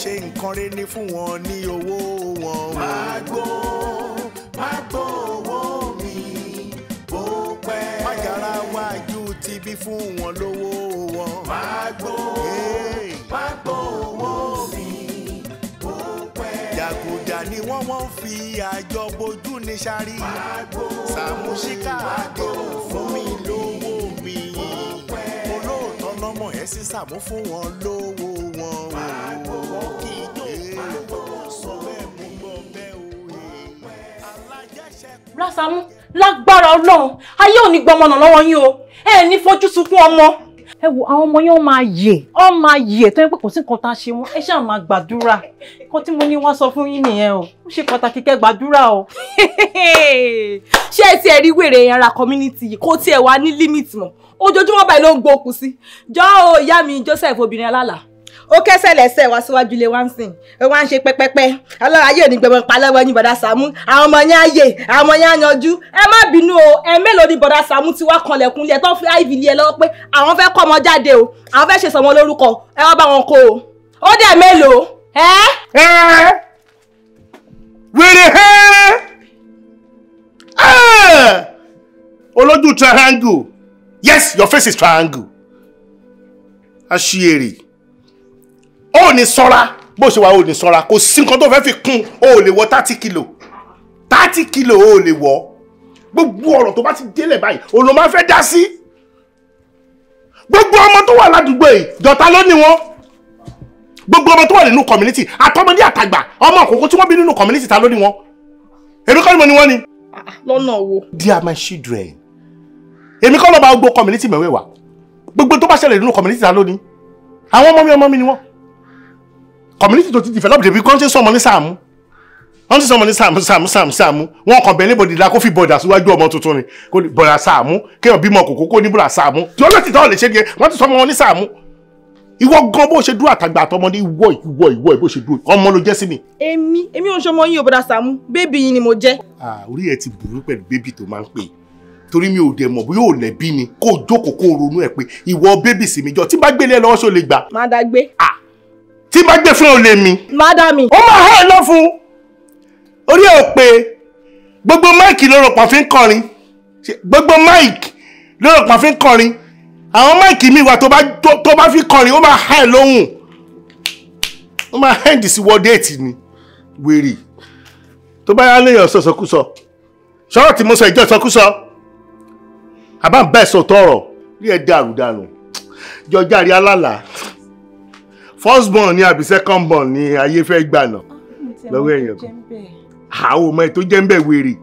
ṣe nǹkan rẹ̀ ní fún wọn ní owó wọn. Magbo owó mi bó pẹ́. Mágara wájú ti bí fún wọn lówó wọn. Magbo owó mi bó pẹ́. Jàgùjà ni wọ́n fi àjọ bojú ní sáré. Sàámú ṣíkà àdé fún mi lówó mi. Olóòótọ́ lọ́mọ ẹ̀ sí Sàámú fún wọn lówó wọn. Kì í jó sọ bẹ́ẹ̀ mú gbọ́ bẹ́ẹ̀ o. Bra Sàámú, lágbára Ọlọ́run, ayé ò ní gbọmọnà lọ́wọ́ yín o. Ẹ ní fojú sunkún ọmọ. Ẹ wo àwọn ọmọ yẹn máa yè tó yẹ pé kò sí nǹkan tá a ṣe wọn. Ẹ ṣáà máa gbàdúrà. Nǹkan tí mo ní wá sọ fún yín nìyẹn o. Ó ṣe pàtàkì kẹ́ gbàdúrà o. Ṣé ẹ ti ẹ rí wèrè yẹn ra community yìí kó tiẹ̀ wá ní limit mọ́? Ojoojúmọ́ báyìí ló ń gbókùn sí. Jọ́ o ìyá mi Joseph obìnrin alálà. Ó kẹ́sẹ̀ lẹ́sẹ̀ wá síwájú ilé wá ń sìn. Ó wá ń ṣe pẹ́pẹ́pẹ́. Ọlọ́run ayé ò ní gbẹ̀mọ̀ pa lọ́wọ́ ní bọ̀dá Sàámú. Àwọn ọmọ yẹn ayé, àwọn ọmọ yẹn ayanjú. Ẹ má bínú o, ẹ mélòó ni bọ̀dá Sàámú ti wá kanlẹ̀kùn lẹ̀ tó fi IV lé ẹ lọ́wọ́ pé àwọn fẹ́ kọ́ ọmọ jáde o. Àwọn fẹ́ ṣe sọmọ lórúkọ. Ẹ wá bá wọn kó o. Ó dẹ̀ mélòó? Wèrè olójú triangle. Yes, your face is triangle. Aṣièrè. Ó ní ṣọ́ra bó ṣe wà ó ní ṣọ́ra kò sí nǹkan tó fẹ́ fi kún ó lè wọ 30 kilo 30 kilo ó lè wọ gbogbo ọ̀rọ̀ tó bá ti délẹ̀ báyìí ó ló máa fẹ́ dá sí gbogbo ọmọ tó wà ládùúgbò yìí jọ̀tá ló ní wọn gbogbo ọmọ tó wà nínú community àtọmọdé àtàgbà ọmọ àkókò tí wọ́n bí nínú community ta ló ní wọn èmi kọ́ ni mo ní wọ́n ni. Lọ́nà wo. They are my children. Èmi kọ́ ló bá gbogbo community mẹ́wẹ́wà gbogbo tó bá ṣẹlẹ̀ nínú community ta ló ní àwọn ọmọ mi ni wọ́n. Community tó ti develop débi kọ́ńtì sọmọ ní Sàámú wọ́n ti sọmọ ní Sàámú wọ́n kàn bẹ́ẹ̀ níbodè la kó fi bọ̀dà síwájú ọmọ tuntun ni kó bọ̀dà Sàámú kéèyàn bímọ kòkó kó ní bọ̀dà Sàámú tí ó lọ́tì tó lè ṣe gé wọ́n ti sọmọ wọn ní Sàámú ìwọ gan bó ṣe dúró àtàgbà àtọmọdé ìwọ bó ṣe dúró ọmọ ló jẹ́ sí mi. èmi ò ń ṣọmọ yín o bọ̀dà Sàámú bébì yín ni mo jẹ́. Orí ẹ ti burú pẹ̀lú bébì tó máa ń pè torí mi ò dẹ̀ mọ̀ bóyá ò lẹ́bí ni kó jókòó kó ronú ẹ̀ pé ìwọ bébì sí mi jọ tí bá gbélé ẹ lọ́wọ́ ṣó lè gbà. Má dá gbé. Tí bá gbé fún olè mi. Mádàmí. Ó máa hẹ́ lọ fún. Orí ẹ̀ ò pé gbogbo máìkì lóró pọ̀ fi ń kọrin. Gbogbo máìkì lóró pọ̀ fi ń kọrin. Àwọn máìkì mi wà tó bá fi kọrin ó máa hẹ́ lóhùn. Ó máa hẹ́ dì sí wọ́déètì ni. Wèrè. Tó bá yá léèyàn sọ̀sọ̀kúsọ. Ṣọ́rọ̀ tí mo sọ ìjọ sọkúsọ. Àbá ń bẹ́ẹ̀ sọ tọrọ. Rí ẹ dàrú. Jọjáre alálà. First born ni àbí second born ni ayé fẹ́ gbà náà lọ́wọ́ èèyàn kan. Àwọn ọmọ ẹ̀ tó jẹ́ ń bẹ̀ wèrè.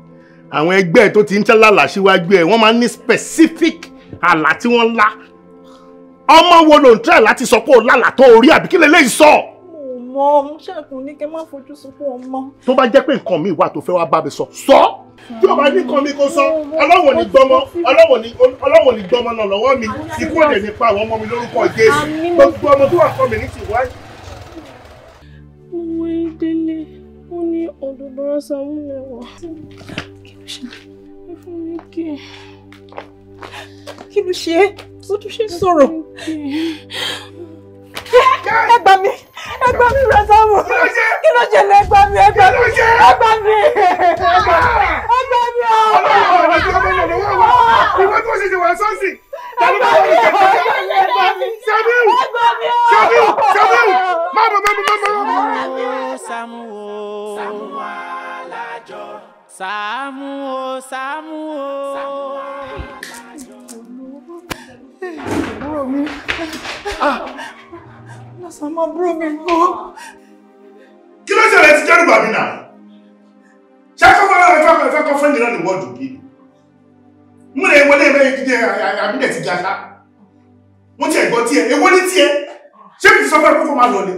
Àwọn ẹgbẹ́ ẹ̀ tó ti ń tẹ́lálà síwájú ẹ̀ wọ́n máa ń ní specific àlá tí wọ́n lá. Ọmọ wo ló ń tẹ́ láti sọ pé ó lálà tó orí àbí kí lélẹ́yìí sọ? Mo ṣẹ́kùn ní kẹ́ má fojú sunkún ọmọ. Tó bá jẹ́ pé nǹkan mi wà tó fẹ́ wá bá mi sọ. Sọ! Tí o bá ní nǹkan mi kó sọ, Ọlọ́run ní gbọ́mọ náà lọ́wọ́ mi, ikú òde nípa àwọn ọmọ mi lórúkọ Jésù. Gbogbo ọmọ tó wà community wáyé. Owó ìdílé, ó ní ọ̀dọ̀ bọ̀rọ̀ Sàámú lẹ́wọ̀. Kí ló ṣe? Ẹ fún mi kí. Kí ló ṣe? Ó tún ṣe sọ̀rọ̀. Ẹ gbà mí, bọ̀rọ̀ Sàámú. Kí ló ṣẹlẹ̀? Ẹ gbà mí. Ìwọ́n tó ṣe ṣe wà sọ́ọ̀sì. Sàámú. Saamu Alajo. Saamu. Bro mi. Saamu bro mi go. Kí ló ṣe rẹ̀ ti jẹ́rù bàbí náà? Ṣé kọ́kọ́ fẹ́ nìran ni wọ́ọ̀dù bí? Mú lè wọlé ẹgbẹ́ ìdíje àbídẹ̀ ti jáṣá. Wọ́n ti ẹ̀gbọ́n tí ẹ, ewó ní tí ẹ. Ṣé kìí sọ fẹ́ kó máa lọ ni?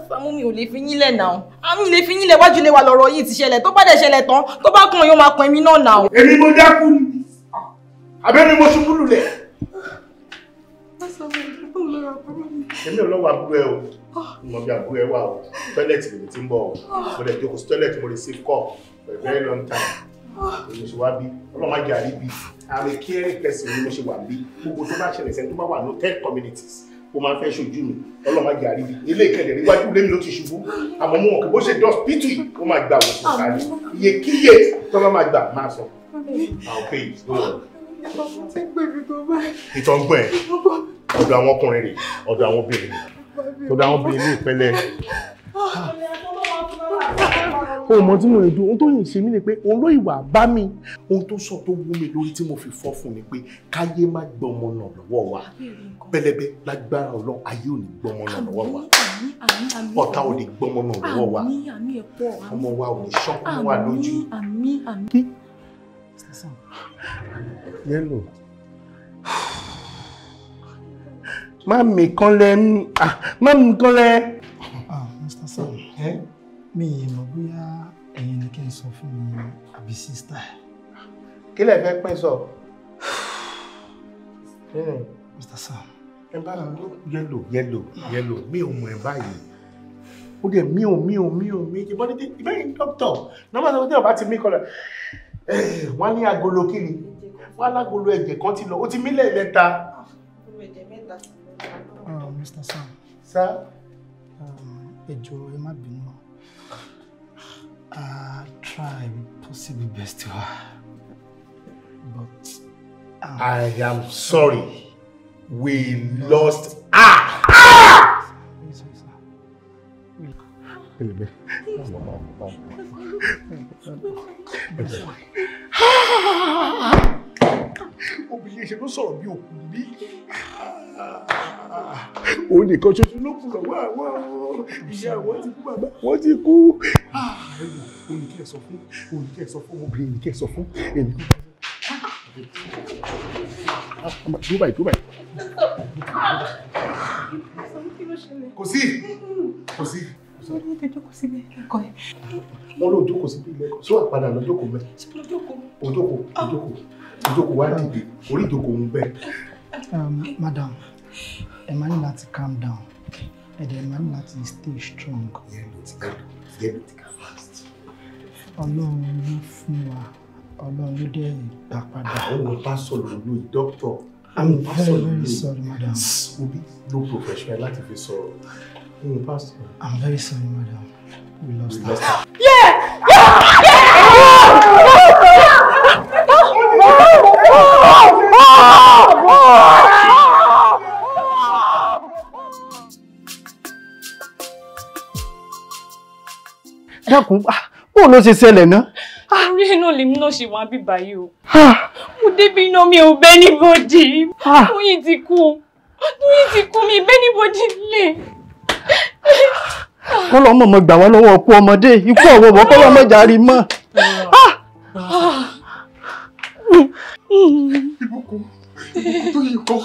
Sàámú mi ò lè fi yín lẹ̀ náà. Àmì lè fi yín lẹ̀ wájú lè wà lọ́rọ̀ yìí ti ṣẹlẹ̀. Tó bá dẹ̀ ṣẹlẹ̀ tán, tó bá kàn yóò máa pọn èmi náà náà. Èmi mo dákú ni. Àbẹ́mi mo ṣubú lulẹ̀. Èmi ò lọ́wọ́ àbúrò ẹ o. Mo bí àbúrò ẹ wà o. Tọ́lẹ̀tì lèmi ti ń bọ̀ o. Mo dẹ̀ jókòó sí tọ́lẹ̀tì mo receive call for a very long time. Mo ṣe wá bí. Ọlọ́run má jẹ́ àrí bí. I'm a caring person ni mo ṣe wà bí. Gbogbo tó bá ṣẹlẹ̀ sẹ́ni tó bá wà ní 10 communities. ó máa fẹ́ ṣojú mi ọlọ́mọ ajé àríwí ilé ìkẹlẹ̀ níwájú lèmi ló ti ṣubú àmọ́ mú wọn kí bó ṣe dọ́sítì ó máa gba òṣù sáré iyekíye tó bá máa gbà máa sọ àwọn pé ìtọ́ ń gbọ́ ẹ̀ ọ̀dọ̀ àwọn ọkùnrin rẹ̀ ọ̀dọ̀ àwọn obìnrin rẹ̀ ọ̀dọ̀ àwọn obìnrin ní ìpẹ́lẹ̀ ohun mọ̀ tí mo lè dùn ohun tó yìn ṣe mí ni pé òun ló ìwà bá mi ohun tó sọ tó wú mi lórí tí mo fi fọ́ fún ni pé káyé má gbọmọ náà lọ́wọ́ wa pẹlẹbẹ lágbára Ọlọ́run ayé ò ní gbọmọ náà lọ́wọ́ wa ọ̀tá ò ní gbọmọ náà lọ́wọ́ wa ọmọ wa ò ní ṣọ́kùn wa lójú. Yẹ́lò má mi kan lẹ́ má mi kan lẹ́. Mr. Sam, mi mọ̀ bóyá ẹ̀yin ni kí n sọ fún mi àbí sísítà. Kí lẹ fẹ́ pẹ́ sọ? Mr. Sam. Ẹ bá yẹ́lò mi ò mọ̀ ẹ báyìí. Ó dẹ̀ mi ò ìbọn ní ìbẹ́yìn dọ́kítọ̀. Nọ́mbà sọ pé ọba ti mí kọ́lẹ̀. Wọ́n ní agolo kí ni? Wọ́n lágolo ẹ̀jẹ̀ kan ti lọ. Ó ti mílẹ̀ mẹ́ta. Mr. Sam. Sá. Ẹ jọ̀ọ́ ẹ má bínú. Try possibly best to her. But I am sorry. We lost obìnrin ṣe ló sọ̀rọ̀ bí òkú bí òun nìkan ṣoṣo ló kù lọ́wọ́ àwọn ìyá wọn ti kú bàbá wọn ti kú. Òun kẹ́ ẹ sọ fún obìnrin kẹ́ ẹ sọ fún èmi. Dubai. Kò sí. Wọ́n ló jókòó sí bí ilẹ̀ ṣó àpadà lọ jókòó mẹ́. Òjòkó wá dìde orí ìjókòó ń bẹ̀. Madam, ẹ máa ní láti calm down. Ẹ dẹ̀ máa ní láti stay strong. Ọlọ́run ló fún wa. Ọlọ́run ló dẹ̀ gbà padà. Àwọn bá sọ̀rọ̀ lórí dókítọ̀. I'm very sorry, madam. No professional láti fi sọ̀rọ̀. I'm very sorry, madam. We lost her. Dákun, bó ló ṣe ṣẹlẹ̀ náà? Orí iná lèmi náà ṣe wá bíbá yìí o. Mo débi iná mi ò bẹ́ níbodì. Tóyìn ti kú mi bẹ́ níbodì lè. Kọ́lọ́ mọ̀ gbà wá lọ́wọ́ ọkú ọmọdé, ikú ọ̀wọ̀wọ̀ kọ́lọ́ mọ̀ jàrí mọ́. Ìbùkún tó yìí kọ́.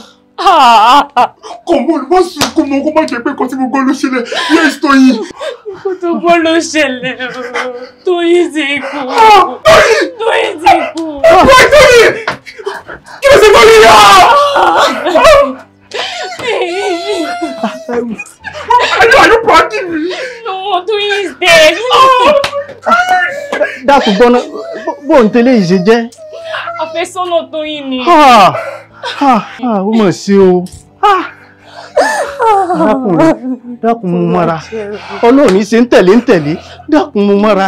Kò mọ̀ ló sùn kó mọ̀ kó má jẹ́ pé kọ́ tí mo gbọ́ ló ṣẹlẹ̀. Yes, Tóyìn. Kó tó gbọ́ ló ṣẹlẹ̀. Tóyìn ti kú. Tóyìn ti kú. Tóyìn! Kí ló ṣe fọ́ mi yá? Are you pranking me? No, Tóyìn is dead. Dákun gbọ́ná, bó ń tẹ́lẹ̀ yìí ṣe jẹ́? Àfẹ́sọ́nà Tóyìn ni. Ó mọ̀ sí o. Dákun mú mọ́ra. Ọlọ́run ṣe ń tẹ̀lé. Dákun mú mọ́ra.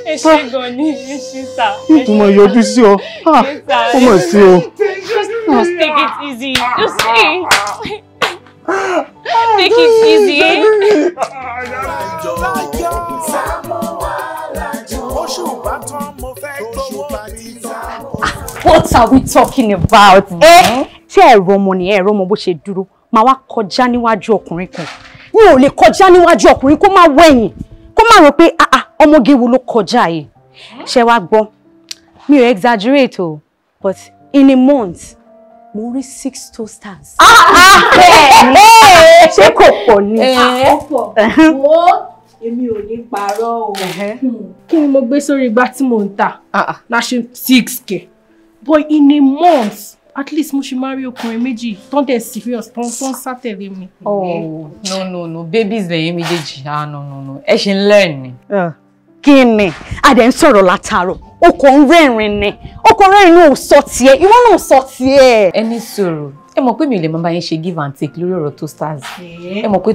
Ẹ ṣé gan ni, ẹ ṣé sà. Ìtumọ̀ yọjú sí ọ. Ó mọ̀ sí o. Just take it easy. Just take it easy. What are we talking about? Ṣé ẹ̀rọ ọmọ ni ẹ̀rọ ọmọ bó ṣe dúró máa wá kọjá níwájú ọkùnrin kan. Mi ò lè kọjá níwájú ọkùnrin kó má wẹ̀yìn kó má rò pé ọmọge wo ló kọjá yìí. Ṣé wá gbọ́? Mi ò exaggerate o, but in a month mo rí 6 toasters. Ṣé kò pọ̀ ni? Èmi ò ní parọ́ o. Kí ni mo gbé sórí igbá tí mò ń tà? Na ṣe 6K. But in a month, at least mo ṣe máa rí ọkùnrin méjì tó ń dẹ̀ serious tó ń sátẹ̀lé mi. Oh, no. Babies lẹ́yìn méjèèjì. No. Ẹ ṣe ń learn ni. Kí ni? A dẹ̀ ń sọ̀rọ̀ látàárọ̀. O kò ń rẹ́rìn ni. O kò rẹ́rìn ní ò sọ tiẹ̀. Ìwọ náà sọ tiẹ̀. Ẹni sọ̀rọ̀. ẹ mọ̀ pé mi ò lè máa bá yín ṣe give and take lórí ọ̀rọ̀ toasters. Ẹ mọ̀ pé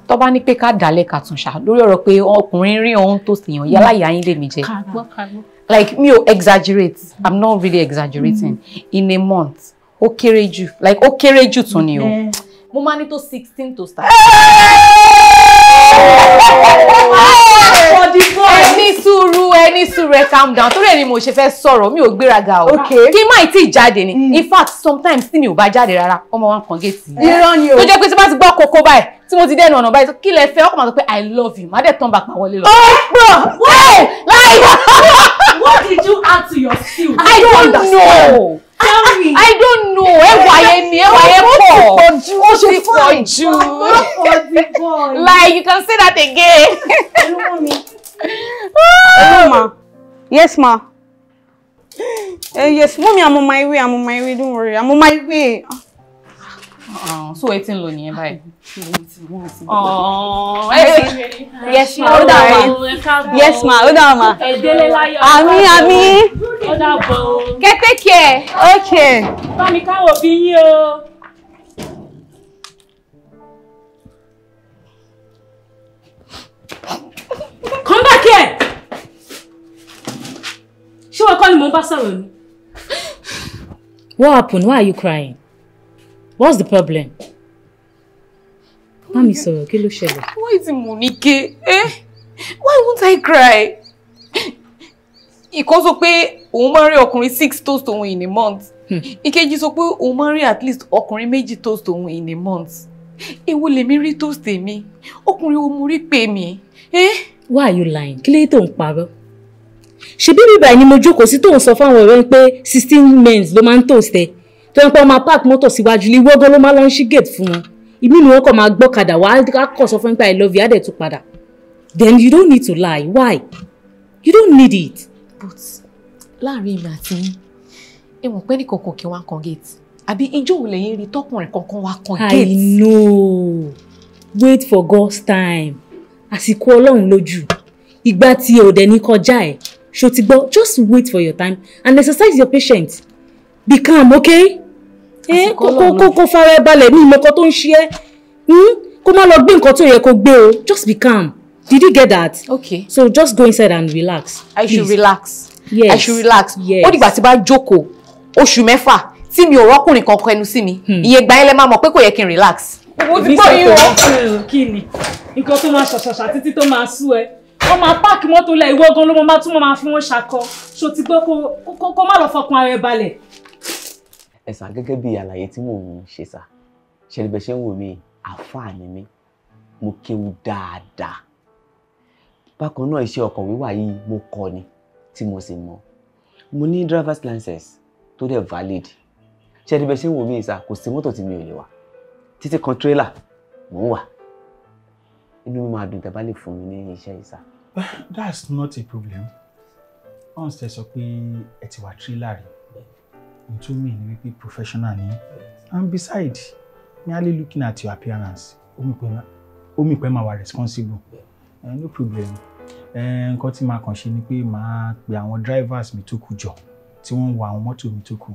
tó bá ní pé ká dálẹ̀ ká tún ṣá lórí ọ̀rọ̀ pé ọkùnrin rí ohun tó sì yàn yálà ìyá yín lè mi jẹ. Like mi ò exaggerate, I'm not really exaggerating. In a month, ó kéré jù, like ó kéré jù tún ni o. Mo máa ní tó 16 toasters. Ẹni sùúrù ẹ calm down. Torí ẹni mo ṣe fẹ́ sọ̀rọ̀ mi ò gbéraga o. Kí má tí jáde ni. In fact, sometimes tí mi ò bá jáde rárá, ọmọ wa kan gate. Irọ́ ni o. Tó jẹ́ pé tí bá ti gbọ́ kókó báyìí, tí mo ti dẹ́nu ọ̀nà báyìí, kí lẹ fẹ́ ọkọ máa sọ pé I love you. Má dẹ̀ turn back máa wọlé lọ. What did you add to your stew? I don't know. Tell me. I don't know. Ẹwà yẹn pọ̀. Ó ti pọ̀ jù. Like you can say that again. Hello, ma. Yes, ma. Yes, mommy, I'm on my way. Don't worry. I'm on my way. So waiting lọ nìyẹn báyìí. Yes, ma. Hold on, ma. Yes, ma. Hold on, ma. Àmín. Get take care. Okay. Bámi káwọ́ bí yín o. Come back here. Ṣé wọ́n kọ́ ni mo bá sọ̀rọ̀ ni? What happened? Why are you crying? What's the problem? Mami sọ̀rọ̀, kí ló ṣẹlẹ̀? Why is Monique? Why won't I cry? Ìkan sọ pé òun máa ń rí ọkùnrin 6 toast òun in a month. Ìkejì sọ pé òun máa ń rí at least ọkùnrin 2 toast òun in a month. Èwo lèmi rí toast èmi? Ọkùnrin wo mo rí pè mí? Why are you lying? Kí ló tó ń parọ́? Ṣebí bíbá ni mo jókòó sí tó ń sọ fáwọn ọ̀rẹ́ pé 16 men ló máa ń toast ẹ. Tó ń pẹ́ máa park mọ́tò síwájú ilé wọ́gán ló máa lọ ń ṣí gate fún wọn. Ìmí ni wọ́n kàn máa gbọ́kadà wá á kọ̀ sọ fún pé I love you á dẹ̀ tún padà. Then you don't need to lie. Why? You don't need it. But láàrin mi àti yín, ẹ mọ̀ pé ní kankan kí wọ́n kan gate. Àbí ìjọ́ wo lẹ́yìn rí tọkùnrin kankan wá kan gate? I know. Wait for God's time. Àsìkò Ọlọ́run lójú. Ìgbà tí o dẹ̀ ní kọjá ẹ̀. Ṣó ti gbọ́, just wait for your time and exercise your patience. Be calm, okay? Kó fara ẹ balẹ̀ ní ìmọ̀kan tó ń ṣe ẹ́. Kó má lọ gbé nǹkan tó yẹ kó gbé o. Just be calm. Did you get that? Okay. So just go inside and relax. I should relax. Yes. I should relax. Yes. Ó dìgbà tí bá jókòó oṣù 6 tí mi ò rọ́kùnrin kankan ẹnu sí mi. Iye gbà yẹn lẹ máa mọ̀ pé kò yẹ kí n relax. Mo ti gbọ́ yín o. Kí ni? Nǹkan tó máa ṣàṣàṣà títí tó máa sú ẹ. Wọ́n máa páàkì mọ́tò lẹ̀ ìwọ gan ló máa tún máa fi wọ́n ṣakọ. Ṣó ti gbọ́ kó má lọ fọkàn ara ẹ balẹ̀. Ẹ sà gẹ́gẹ́ bí àlàyé tí mò ń ṣe sà. Ṣé ni bẹ ṣe ń wò mí àfáà ni mí. Mo kéwú dáadáa. Bákan náà iṣẹ́ ọkọ̀ wíwà yìí mo kọ́ ni tí mo sì mọ̀. Mo ní driver's license tó dẹ̀ valid. Ṣé ni bẹ ṣe ń wò mí sà kò sí mọ́tò tí mi ò lè wà. Títí kan trailer mò ń wà. Inú mi máa dùn tẹ́ bá lè fún mi ní iṣẹ́ yìí sà. That's not a problem. Once tẹ́ sọ pé ẹ ti wà trailer rí. Ntú mi ni wípé professional ni. And besides, merely looking at your appearance, omi pé máa wà responsible. No problem. Nǹkan tí màá kàn ṣe ni pé màá pe àwọn drivers mi tó kù jọ tí wọ́n ń wa àwọn mọ́tò mi tó kù.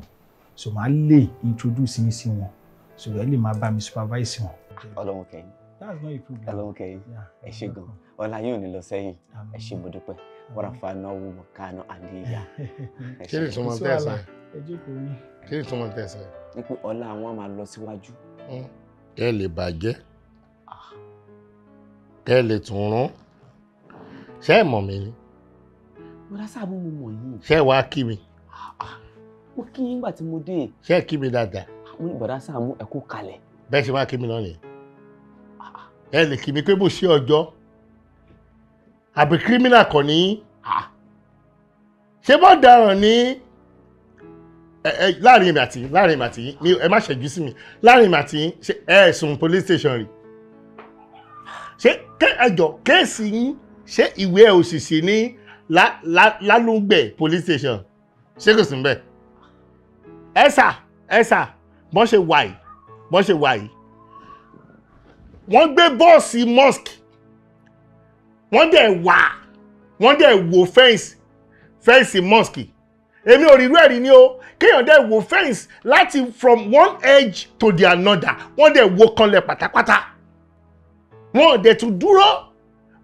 So màá lè introduce mi sí wọn. So ẹ lè máa bá mi supervise wọn. Ọlọ́run kẹ́yìn. That's not a problem. Ọlọ́run kẹ́yìn. Ẹ ṣé gan. Ọlá yóò ní lọ sẹ́yìn. Ẹ ṣé mo dúpẹ́. Wọ́n ra fa náà wò mọ̀ kánú àndíyà. Kí ni ìtumọ̀ tẹ̀sán? Ẹ jókòó ní. Kí ni ìtumọ̀ tẹ̀sán? Ní pé ọlá àwọn máa lọ síwájú. Kẹ́ lè bàjẹ́. Kẹ́ lè tún rán. Ṣé ẹ mọ̀ mi ni? Bọ́dá Saamu mo mọ̀ yín. Ṣé ẹ wá kí mi? Mo kí yín gbà tí mo dé. Ṣé ẹ kí mi dáadáa? Mo ní bọ́dá Saamu ẹ kú kalẹ̀. Bẹ́ẹ̀ ṣe máa kí mi lọ́nìí. Ẹ lè kí mi pé bó ṣe ọjọ́. Àbí kírímínà kọ́ ní. Ṣé bọ́ daràn ní láàrin èmi àti yín ẹ má ṣẹ́jú sí mi láàrin èmi àti yín ṣe ẹ sùn police station rí. Ṣé ẹjọ́ kéèsì yín ṣé ìwé òṣìṣẹ́ ní lálùgbẹ̀ police station ṣé kò sí níbẹ̀? Ẹ sà bọ́n ṣe wà yìí wọ́n gbé bọ́ọ̀sì mosque wọ́n dẹ̀ wò fẹ́ǹsì mosque èmi ò rí irú ẹ̀rí ni o kéèyàn dẹ̀ wo fence láti from one edge to the another wọ́n dẹ̀ wo kanlẹ̀ pátápátá wọ́n dẹ̀ tún dúró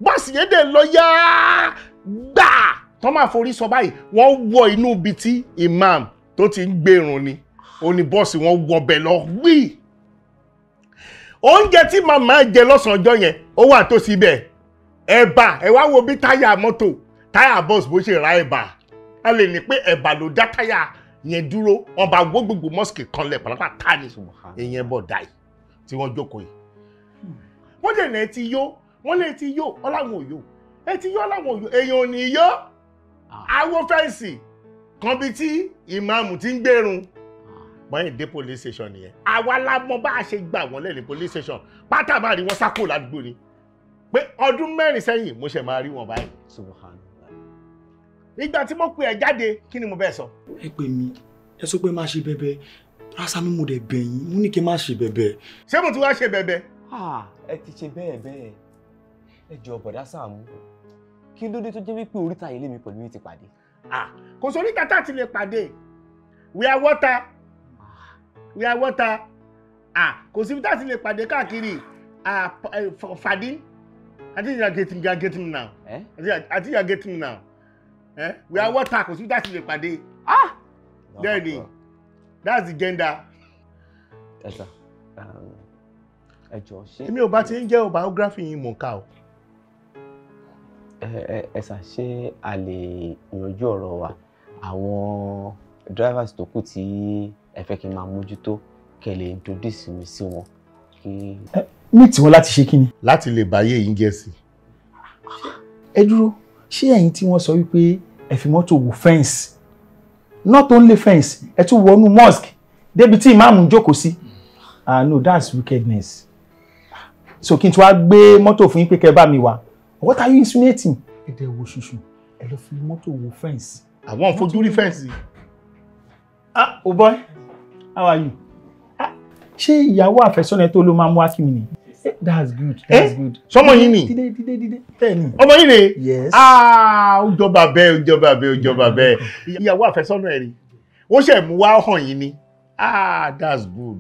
bọ́ọ̀sì yẹn dẹ̀ lọ yá gbà tó máa forí sọ báyìí wọ́n wọ inú ibi tí imam tó ti ń gbèrún ni ó ní bọ́ọ̀sì wọ́n wọ bẹ̀ lọ gbì oúnjẹ tí màmá jẹ lọ́sàn-án ọjọ́ yẹn ó wà tó síbẹ̀ ẹ̀bà ẹ wá wo bí táyà mọ́tò táyà bọ́ọ̀sì bó ṣe ra ẹ̀bà a lè ní pé ẹ̀bà ló dá táyà yẹn dúró wọn bá wó gbogbo mọ́sìkì kan lẹ̀ pàápàá ní ìyẹn bọ̀ dáì tí wọ́n jókòó yìí wọ́n dẹ̀ ní ẹ ti yó wọ́n lè ti yó ọláwọn òyò ẹ ti yó ọláwọn òyò èèyàn ò ní yó àwo fẹ́ǹsì kan bí tí ìmáàmù ti ń gbérun bọ́yìn dé police station nìyẹn àwa la mọ̀ bá a ṣe gbà wọ́n lẹ́ni police station pátá máa rí wọn sákò ládùúgbò ni pé ọdún 4 sẹ́yìn mo ṣe máa rí wọn báyìí. ìgbà tí mo pè ẹ́ jáde kí ni mo bẹ́ẹ̀ sọ. ẹ pè mí ẹ sọ pé má ṣe bẹ̀bẹ̀ rásá mi mo dẹ̀ bẹ̀ yín mo ní kí n má ṣe bẹ̀bẹ̀. ṣé mo ti wá ṣe bẹ̀bẹ̀. ẹ ti ṣe bẹ́ẹ̀ ẹ jọ bọ̀dá Sàámú kí ló dé tó jẹ́ wípé oríta ilé mi pẹ̀lú mi ti pàdé. kò sọ oríta tá a ti lè pàdé we are water kò síbi tá a ti lè pàdé káàkiri fàdín I think you are getting me now. I think you are getting me now. We are water kò síbi tá a ti lè pàdé. Then that's the gender. ẹ jọ ṣé. èmi ò bá ti ń jẹ́ biography yín mò ń kà o. ẹ̀sà ṣé a lè yanjú ọ̀rọ̀ wa àwọn drivers tó kù tí ẹ fẹ́ kí n máa mójútó kẹ́ lè introduce mi sí wọn kí. ní tiwọn láti ṣe kíni. láti lè báyé yín jẹ́ sí. ẹ dúró ṣé ẹ̀yin tí wọ́n sọ wípé ẹ fi mọ́tò wò fẹ́ǹsì not only fence ẹ tún wọnú mosque débi tí ìmáàmù ń jókòó sí no that's wickedness so kí n tí wàá gbé mọ́tò fún yín pé kẹ́ bá mi wá what are you insinuating. ẹ dẹ̀ wo ṣùṣù ẹ lọ fi mọ́tò wo fence. àwọn fojú rí fẹ́ǹsì. Oh boy how are you. ṣé ìyàwó àfẹ́sọ́nà tó ló máa mú akíní ni. That's good. That's good. Sọmọ yín ni. Dídé. Bẹ́ẹ̀ni. Ọmọ yín ni. Yes. Ó jọba bẹ́ẹ̀. Ìyàwó àfẹ́sọ́nà ẹ̀ rí. Ó ṣe mú wá hàn yín ni. That's good.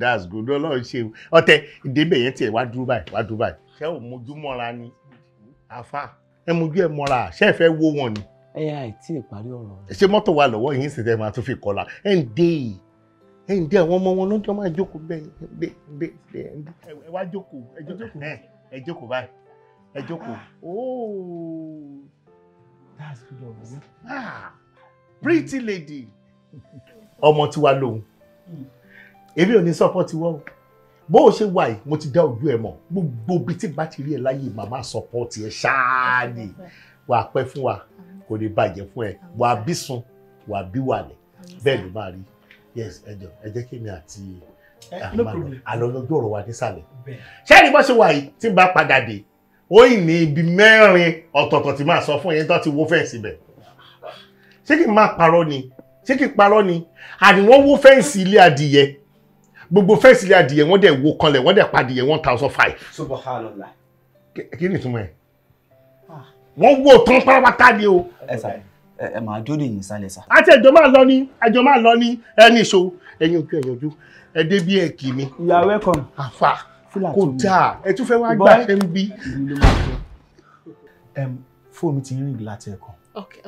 Ọlọ́run ṣe ọ̀tẹ̀ ìdébẹ̀ yẹn tiẹ̀ wá dúró báyìí. Ṣé ò mójú mọ́ra ni? Àfà ẹ mójú ẹ mọ́ra. Ṣé ẹ fẹ́ wó wọn ni? Àìtí ìparí ọ̀rọ̀. Ṣé mọ́tò wà lọ́wọ́ yín sì tẹ́ máa tún fi kọlà? Ẹ ń dé àwọn ọmọ wọn lọ́jọ́ máa jókòó bẹ́ẹ̀ ẹ wá jókòó ẹ jókòó báyìí ẹ jókòó. That's good of you. Pretty lady. Ọmọ tí wàá lòun èmi ò ní support wọ́n bó o ṣe wà yìí mo ti dá ojú ẹ mọ̀ gbogbo bí tí bá ti rí ẹ láyé màmá support ẹ ṣáá ni wà á pẹ́ fún wa kò ní bàjẹ́ fún ẹ wà á bí sun wà á bí wàlẹ̀ bẹ́ẹ̀ ló máa rí. Yes, ẹ jẹ́ kí mi àti àlọ́lọ́jọ́ ọ̀rọ̀ wa nísàlẹ̀. Ṣé ẹni bọ́ ṣe wà yìí tí n bá padà dé ó yìí ní ibi 4 ọ̀tọ̀ọ̀tọ̀ tí máa sọ fún yín tó ti wó fẹ́ǹsì bẹ̀. Ṣé kí n máa parọ́ ni àní wọ́n wó fẹ́ǹsì ilé adìyẹ gbogbo fẹ́ǹsì ilé adìyẹ wọ́n dẹ̀ wó kanlẹ̀ wọ́n dẹ̀ padìyẹ 1,500. Subhanallah. Kí ni ìtumọ̀ ẹ̀? Wọ́n wó tán pátápátá ni o. Ẹ máa dúró yìí sálẹ̀ sá. Àti ẹjọ́ máa lọ ní ẹni ìṣó ẹ̀yin òkú ẹ̀yìn ojú ẹ dé bí ẹ kì mí. You are welcome. Àfà kò dáa ẹ tún fẹ́ wá gbà ṣe ń bí. Fóònù mi ti ń rìn láti ẹ̀kan.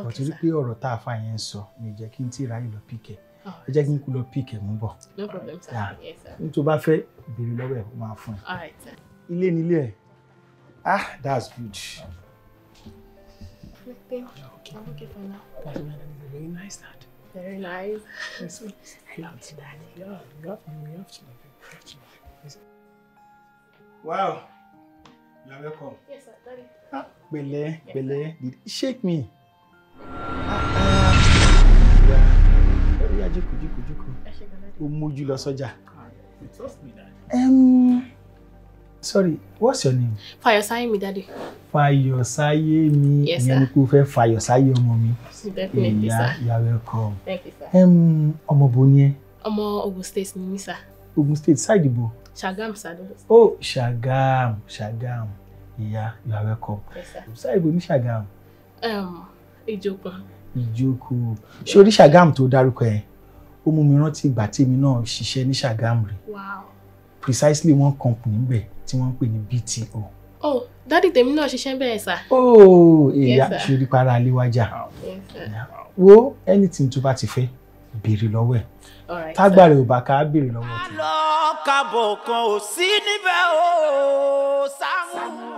Mo ti rí pé ọ̀rọ̀ tá a fà yẹn ń sọ mi jẹ́ kí n tí ráyè lọ píkẹ̀. Ẹ jẹ́ kí n kú lọ píkẹ̀ mú bọ̀. No problem, sir. Yes, sir. Ní tó bá fẹ́ béèrè lọ́wọ́ ẹ̀ ó máa fún ẹ. All right, sir. Ilé nílé ẹ̀. That's good. I'm okay for now. That's very nice, Dad. Very nice. Yes, I love you, Daddy. Yeah, you have to love it. Wow. You are welcome. Yes, sir, Daddy. Pẹ̀lẹ́. Shake me. Yeah, jókòó. Ó mójú lọ sọ́jà. Trust me, Daddy. Sorry, what's your name? Fayọ̀sáyé mi, Daddy. Fayọ̀sáyé mi. Yes, sir. Ìyẹn ni kò fẹ́ Fayọ̀sáyé ọmọ mi. Definitely, sir. You are welcome. Thank you, sir. Ọmọ bo ni ẹ́? Ọmọ Ogun State ni mí, sir. Ogun State, side ibo? Ṣàgámù, sir. Oh, Ṣàgámù. Yeah, you are welcome. Yes, sir. Side ibo ní Ṣàgámù? Ìjòkun. ìjókòó. Ṣé orí Ṣàgámù tó dárúkọ ẹ̀? Ó mú mi rántí ìgbà tí èmi náà ṣiṣẹ́ ní Ṣàgámù rẹ̀. Wow. Precisely one company ńbẹ̀ tí wọ́n ń pè ní BTO. Oh, daddy tèmi náà ṣiṣẹ́ bẹ́ẹ̀ sir. Oh, èyà Yes, sir. ṣorí para aléwájà. Yes, sir. Wo anything tó bá ti fẹ́ béèrè lọ́wọ́ ẹ̀. All right. Tágbàrẹ̀ ò bá ká béèrè lọ́wọ́ ẹ̀. lọ kábọ̀ kan ò sí níbẹ̀ o Saamu.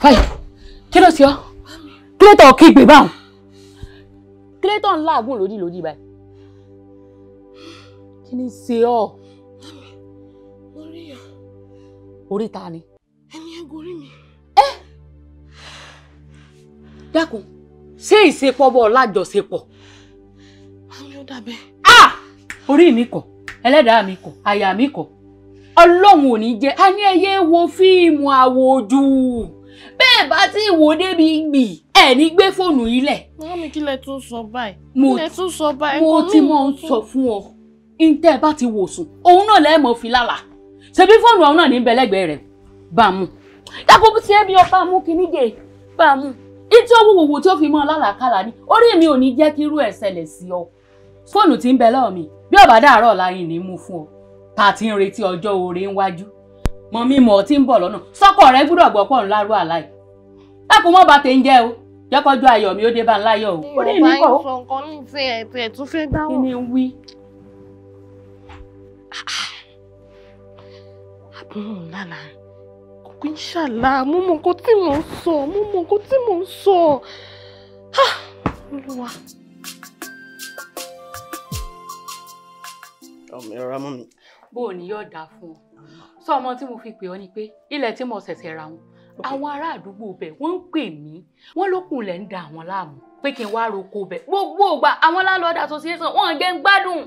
Fáyọ̀, kí ló ṣe ọ́? Kí ló tọ̀ kí gbé báwọn? Kí ló tọ̀ ń láàgùn lódì báyìí? Kí ni ṣe ọ́? Orí yọ. Orí ta ni? Ẹni ẹgún orí mi. Dákun, ṣé ìṣepọ̀ bọ̀ lájọṣepọ̀? Mami ó dàbẹ́. Orí mi kọ̀, ẹlẹ́dàá mi kọ̀, àyà mi kọ̀. Ọlọ́run ò ní jẹ́ a ní ẹyẹ wo fíìmù àwòjú bẹ́ẹ̀ bá tí wò débi gbì ẹ̀ ní gbé fóònù ilẹ̀. Mami kí lẹ tún sọ báyìí? Mo ti mọ̀ ń sọ fún ọ ìntẹ́ bá ti wò sùn òun náà lẹ́ẹ̀mọ́ fi lálà ṣebí fóònù ọ̀hún náà ní bẹ̀lẹ́gbẹ̀ẹ́ rẹ̀ bá mú dákun bí ṣe bí ọba mú kíní gé bá mú ìtí ó wòwò tí ó fi mọ́ lálàkàlà ní orí mi ò ní jẹ́ kí irú ẹ̀ ṣẹlẹ̀ sí ọ fóònù tí ń bẹ lọ́ọ̀ mi bí ọ̀bá dàárọ̀ láyìn ní mú fún ọ ta ti ń retí ọjọ́ oore ńwájú mọ mímọ tí ń bọ̀ lọ́nà sọ́kọ̀ rẹ gbúdọ̀ gbọ́ pọ̀ ńlárú àláì dákun mọ́ bá tẹ̀ ń jẹ́ o jẹ́kọ́jú ayọ̀ mi ó dé bá ńláyọ̀ o ó ní ní kọ́ Yorùbá ń sọ nǹkan ní ti ẹ̀ tún fẹ́ dáwọ́. kí ni ń wí. Àbúrò lálá kò kí ń ṣàlá mú mọ nǹkan tí mò ń sọ Olúwa. Ẹ̀rọ mọ́ mi. Bó o ní yóò dáa fún ọ sọ ọmọ tí mo fi pè ọ ni pé ilẹ̀ tí mo ṣẹ̀ṣẹ̀ ra wọn àwọn ará àdúgbò bẹ̀ wọ́n ń pè mí wọ́n lókun lẹ̀ ń da àwọn láàmú pé kí n wá roko bẹ̀ gbogbo ìgbà àwọn landlord association wọ́n jẹ́ ń gbádùn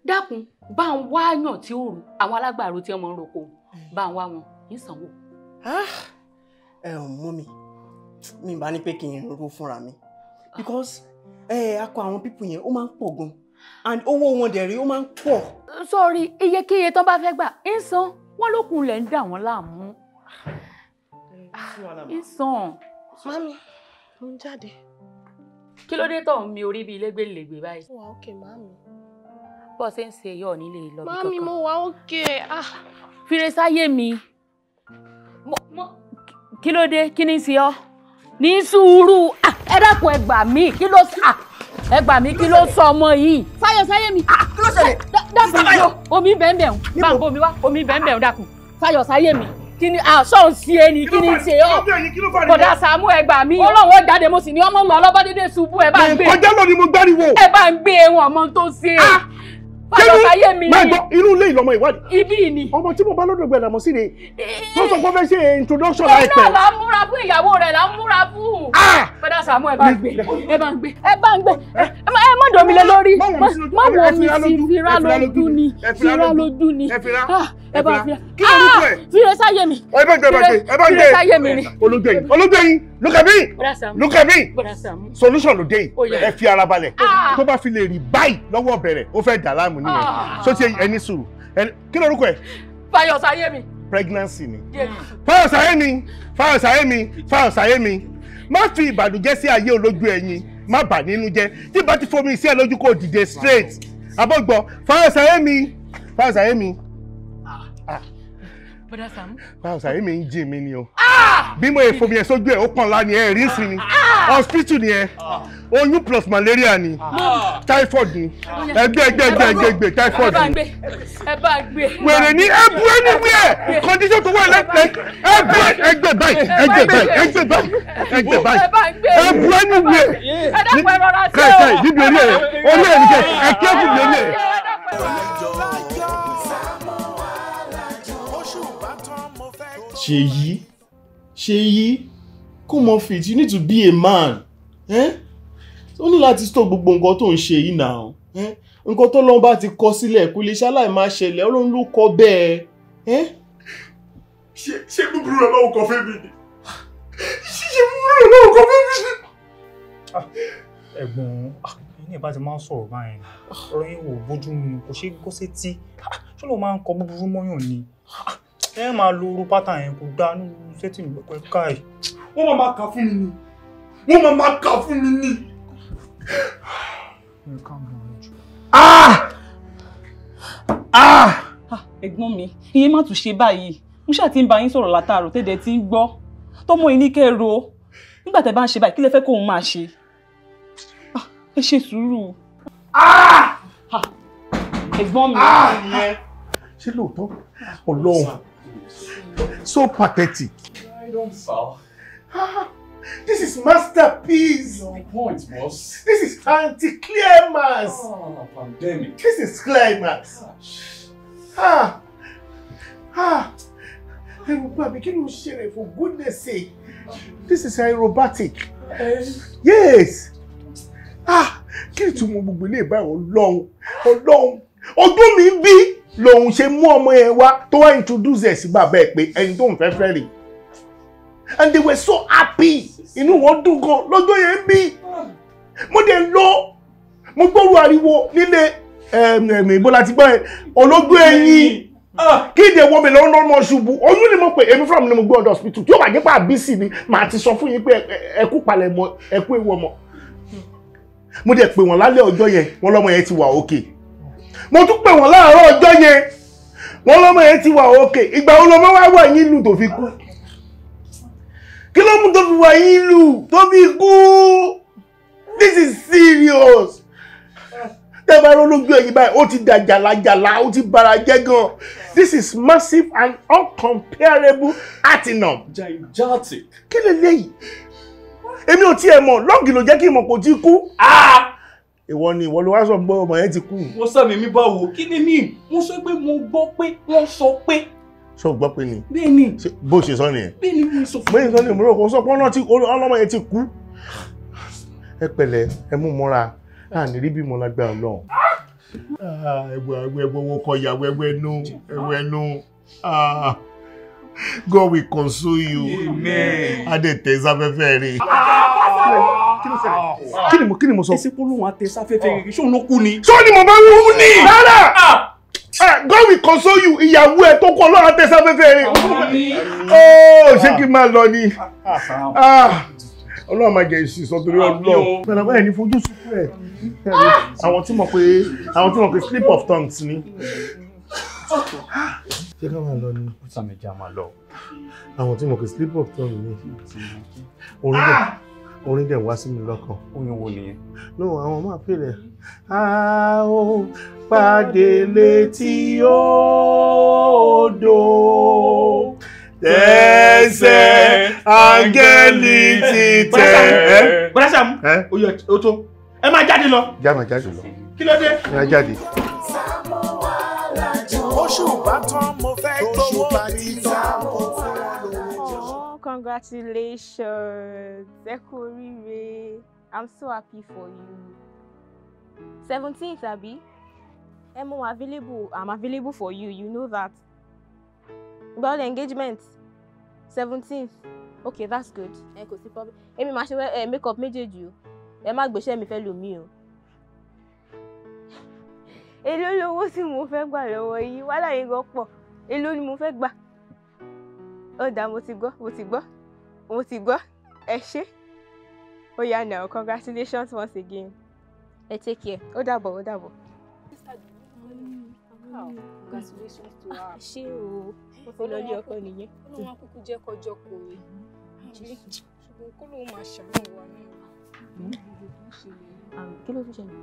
dákun bá ń wá yàn tí ó rù àwọn alágbàro tí wọ́n máa ń roko bá ń wá wọn ń sanwó. Mọ́ mi bá ní pé kí n ro fúnra mi because akọ àwọn pípù yẹn ó máa ń pọ̀ gan and owó wọn dẹ̀ rí ó máa ń pọ̀. Sọ́ọ̀rì iyekíye tó bá fẹ́ gbà ń san wọ́n lókun lẹ̀ ń dà wọ́n láàmú. ń san. Mami mo ń jáde. Kí ló dé tó ń mi orí bíi lẹ́gbẹ̀lẹ́gbẹ̀ báyìí? Mo wà ókè màmí. Bó ṣe ń ṣe yọ̀ nílé lọ bí kankan. Mami mo wà ókè. Fire sáyé mi. Kí ló dé? Kí ni ṣe ọ́? Ní sùúrù. Ẹ dákun ẹ gbà mí. Kí ló ẹ gbà mí kí ló sọ ọmọ yìí. Fáyọ̀ sáyé mi. Kí ló ṣẹlẹ̀? Dákun yóò omi bẹ́ẹ̀ bá ń bomi wá omi bẹ́ẹ̀ dákun. Fáyọ̀ sáyé mi. Kí ni sọ̀ ń ṣe é ni kí ni ṣe ọ́? Bọ̀dá Sàámú ẹ gbà mí. Ọlọ́run ó jáde mo sì ní ọmọ lọ lọ́bọ́ dédé ṣubú ẹ bá ń gbé. Kọjá lọ ni mo gbáriwo. Ẹ bá ń gbé wọn ọmọ tó ṣe. Fáyọ̀ sáyé mi. Máa gbọ́ inú ilé ìlọmọ ìwádìí. Ibí ni. Ọmọ tí mo bá lọ́dọ̀ gbẹ̀dà mọ́ sí ni. Tó sọ pé ó fẹ́ ṣe introduction láìpẹ́. Òun náà là ń múra fún ìyàwó rẹ̀ là ń múra fún. Bọ̀dá Sàámú ẹ bá ń gbé. Ẹ bá ń gbé. Ẹ má dòmí lé lórí. Má wo mi sí fira lójú ni. Fira lójú ni. Ẹ bá fira. Kí ló dúró ẹ̀? Fira sáyé mi. Ẹ bá ń gbé. Fira sáyé mi ni. Olóògbé look at me. Bọ̀dá Sàámú. Look at me. Bọ̀dá Sàámú. Solution ló dé yìí. Ó yẹ. Ẹ fi ara balẹ̀. Tó bá fi lè rí báyìí lọ́wọ́ bẹ̀rẹ̀, ó fẹ́ dà láàmú nìyẹn. So ti ẹni sùúrù. Kí ló rúkọ ẹ̀? Fáyọ̀ sáyé mi. Pregnancy ni. Fáyọ̀ sáyé mi. Fáyọ̀ sáyé mi. Fáyọ̀ sáyé mi. Má fi ìbànújẹ́ sí ayé olójú ẹyin. Má bà nínú jẹ́. Tí bá ti fomi sí ẹ lójú kò dìde straight. Àbọ̀gbọ̀ Fáyọ̀ sáyé mi. Fáyọ̀ sáyé mi. Bọ́dá Saamu. Báwo sàyé mi ń jìn mí ni o. Bí mo èfo mi ẹ̀ sójú ẹ̀ ó pọ̀n lá ni ẹ̀ rí sí ni. Hospital ni ẹ. Oyún plus malaria ni. Typhoid ni. Ẹgbẹ́ typhoid ni. Ẹ bá gbé. Wèrè ní ẹ̀bù anywhere. Condition tó wà lẹ́gbẹ̀ẹ́. Ẹgbẹ́ báyìí. Ẹ̀bù anywhere. Ẹ dákun ẹ rọra sí o. Kẹ̀kẹ́ níbi orí ẹ̀. Orí ẹ̀ nìkẹ́. Ẹ̀kẹ́ fún mi orí ẹ̀. Ṣèyí, come off it, you need to be a man. Ó ní láti stop gbogbo nǹkan tó ń ṣe yìí now. Nǹkan tó lọ́n bá ti kọ sílẹ̀ kò lè ṣaláì máa ṣẹlẹ̀, Ọlọ́run ló kọ bẹ́ẹ̀. Ṣé búburú rẹ̀ máa ń kọ fẹ́ mi ni? Ṣé búburú rẹ̀ máa ń kọ fẹ́ mi ni? Ẹ̀gbọ́n, ní ìbá ti máa ń sọ̀rọ̀ báyìí. Ọ̀rọ̀ yín wò bójú mu, kò ṣe é gbọ́ sétí. Ṣé ló máa ń kọ búburú mọ́yàn ni? Ẹ máa lo orú pátá yẹn kò dá ní sétí mi pẹ̀lú káì. Wọ́n máa kà fún mi ni. Wọ́n máa kà fún mi ni. Ẹ̀gbọ́n mi, iye má tún ṣe báyìí. Mo ṣáà ti ń bá yín sọ̀rọ̀ látàárọ̀ tẹ́dẹ̀ tí ń gbọ́. Tọ́mọ yìí ní kẹ́ro. Nígbà tẹ́ bá ń ṣe báyìí, kí lẹ fẹ́ kóun máa ṣe? Ẹ ṣe sùúrù. Ẹ̀gbọ́n mi. Ṣé lóòótọ́? Ọlọ́run. So pathetic. I don't fall. This is masterpiece. No point, boss. This is anti-climax. Pandemic. This is climax. Aerobatic, kí ló ń ṣẹlẹ̀ for goodness sake? This is aerobatic. Yes. Kí ni túmọ̀ gbogbo ilé ìbá Ọlọ́run? Ọdún mi ń bí lòun ṣe mú ọmọ yẹn wá tó wá introduce ẹ̀ sí bàbá ẹ̀ pé ẹni tó ń fẹ́ fẹ́ rè. And they were so happy. Inú wọn dùn gan lọ́jọ́ yẹn bí. Mo dẹ̀ lọ. Mo gbọ́rù ariwo nílé Bọ́lá ti gbọ́ ẹ̀ olójú ẹyin. Kí ìdè wọ́n mi lọ́wọ́ náà ṣubú. Oyún ni mo pè èmi fúnra mi ni mo gbé ọ̀dọ̀ hospital. Tí ó bá jẹ́ pé àbísí ni màá ti sọ fún yín pé ẹkú palẹ̀ mọ́ ẹkú ewu ọmọ. Mo dẹ̀ pè wọ́n lálẹ́ ọjọ́ yẹn wọ́n lọ́mọ yẹn ti wà òkè. Mo tún pè wọ́n láàárọ̀ ọjọ́ yẹn wọ́n lọ́mọ yẹn ti wà òkè. Ìgbà wo lọmọ wá wà yín lù tó fi kú? Kí ló mú tó fi wà yín lù tó fi kú? This is serious. Tẹ́bà lójú ẹ̀yìn báyìí ó ti dà jàlàjàlà ó ti bara jẹ́ gan. This is massive and uncomparable atinum. Gigantic. Kí lè léyìí? Èmi ò tiẹ̀ mọ̀ lọ́ọ̀gì ló jẹ́ kí ìmọ̀ kò ti kú. Ìwọ ni ìwọ ló wá sọ pé ọmọ yẹn ti kú. Wọ́n sàmì mi bá wò kí ni mí? Mo sọ pé mo gbọ́ pé wọ́n sọ pé. Ṣé o gbọ́ pé ni? Bẹ́ẹ̀ni. Bó ṣe sọ nìyẹn. Bẹ́ẹ̀ni mo sọ fún. Bẹ́ẹ̀ni sọ ni mo rò kó sọ pé ọlọ́mọ yẹn ti kú. Ẹ pẹ̀lẹ́ ẹ mú mọ́ra ní rí bí mo lágbára Ọlọ́run. Ẹgbẹ́ owó kọ ìyàwó ẹwẹ́ nú. God will console you. Amen. Adé tẹ sáfẹ́fẹ́ rí. Kí ni mo sọ? Èsì polówó àtẹ sáfẹ́fẹ́ rí. Ṣé òun ló kú ni? Ṣé ni mo bá wú ni? Rárá! God will console you. Ìyàwó ẹ tó kọ Ọlọ́run àtẹ sáfẹ́fẹ́ rí. Ṣé kí n máa lọ ni? Ọlọ́run máa jẹ ìṣìṣọ́ torí Ọlọ́run. Pẹ̀lú báyìí ní fojú sunkún ẹ̀. Àwọn tí mọ̀ pé slip of tongues ni. Ṣé ká máa lọ ni? Sàmẹ̀jà máa lọ. Àwọn tí mọ̀ pé slip of tongues ni. Orin dẹ̀ wá sí mi lọ́kàn. Orin wo nìyẹn? No, àwọn máa pè rẹ̀. A ó pàdé létí odò. Tẹ́sẹ̀ áńgẹ́lì ti tẹ̀. Bọ́dá Saamu, ó tó. Ẹ máa jáde lọ. Jáde lọ. Kí ló dé? Ẹ máa jáde. Oṣù bàtàn mo fẹ́ gbowó bí Saamu fún wọn lówó. Congratulations. Ẹ kú oríire. I'm so happy for you. 17th, Abi. I'm available for you. You know that. About the engagement. 17th. Okay, that's good. Ẹ kò sí problem. Èmi máa ṣe makeup méjèèjì o. Ẹ má gbéṣẹ́ mi fẹ́ lò mí o. Èló lówó tí mo fẹ́ gbà lọ́wọ́ yín. Wàhálà yín gan pọ̀. Èló ni mo fẹ́ gbà. Ó dáa, mo ti gbọ́. Ẹ ṣé. Ó yá now, congratulations once again. Ẹ take care. Ó dàbọ̀. congratulations to her. Ṣé o fi lọ ní ọkọ nìyẹn? Ọlọ́run á kúkú jẹ́ kọjọ́ kò rí. Ṣùgbọ́n kó lóun máa ṣàánú wa náà. Kí ló tún ṣẹlẹ̀?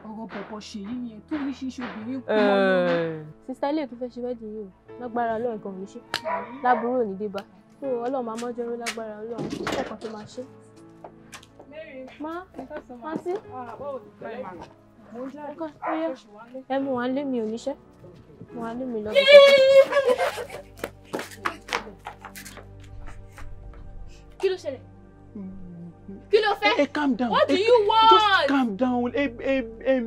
Ọ̀rọ̀ bọ̀bọ̀ ṣe yí yẹn tó ní ṣíṣe obìnrin kú mọ́ lórí. Sista ilé tó fẹ́ ṣe wedding yìí o, lágbára Ọlọ́run nǹkan ò ní ṣe. Láburú ò ní dé bá. So Ọlọ́run máa mọ́jọ́rú lágbára Ọlọ́run kò kọ̀ọ̀kan tó máa ṣe. Àǹtí. Ẹ mú wọn lé mi ò níṣẹ́. Wọn lé mi lọ. Kí ló ṣẹlẹ̀? Kí ló fẹ́? Calm down. What do you want? Just calm down.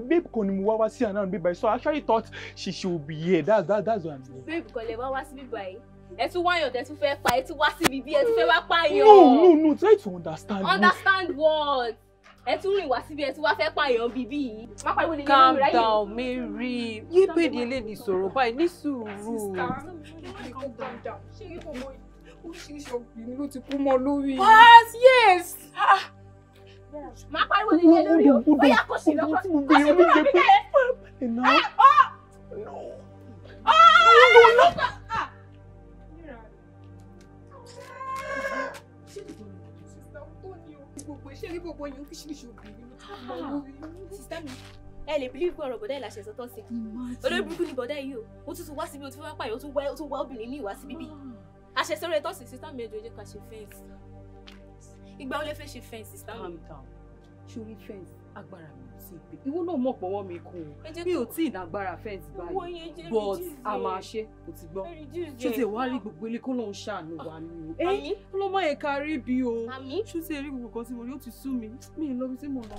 Babe kò ní mo wá sí àná bíbá. So I actually thought she should be here. That's what I'm saying. Babe kò lè wá sí bíbá yìí. Ẹ tún wáyàn tẹ́ tún fẹ́ pa, ẹ tún wá sí bíbí, ẹ tún fẹ́ wá pààyàn. No. Try to understand. Understand what? Ẹ tún rìn wá síbi, ẹ tún wá fẹ́ pààyàn bíbí yìí. Má pariwo lè Calm down, Mary. Yé bèdè lè ní sọ̀rọ̀ báyìí ní sùúrù. Oríṣiríṣi obìnrin ló ti kú mọ́ lórí. Yes. Má pariwo lè lórí o. Ó yá kó sí lọ́kọ́. Kó sí lọ́kọ́ bí kẹ́. No. Sister mi, ẹ lè believe pé ọ̀rọ̀ bọ̀dá yìí la ṣe sọ́tọ̀ sí. Olórí burúkú ni bọ̀dá yìí o. Ó tún wá síbi, ó tún wá pààyàn, ó tún wá obìnrin míì wá síbí bí. A ṣe sọ́rọ̀ ẹ̀tọ́ sí sister mi, ẹjọ́ jẹ́ ká ṣe fẹ́ǹsì. Ìgbà wo lẹ fẹ́ ṣe fẹ́ǹsì sister mi? Calm down. Ṣorí fẹ́ǹsì agbára mi ò tí ì pé. Ìwọ náà mọ̀ pọ̀wọ́ mi kù. Mi ò tí ì lágbára fẹ́ǹsì báyìí. But a máa ṣe, kò ti gbọ́. Ṣé ti wá rí gbogbo ilé kó lóun ṣàánú wa ni o? Ọlọ́mọ yẹn kárí bí o. Ṣé ti rí gbogbo kan tí mo rí ó ti sú mi? Mi ì lọ bí tí mo lọ.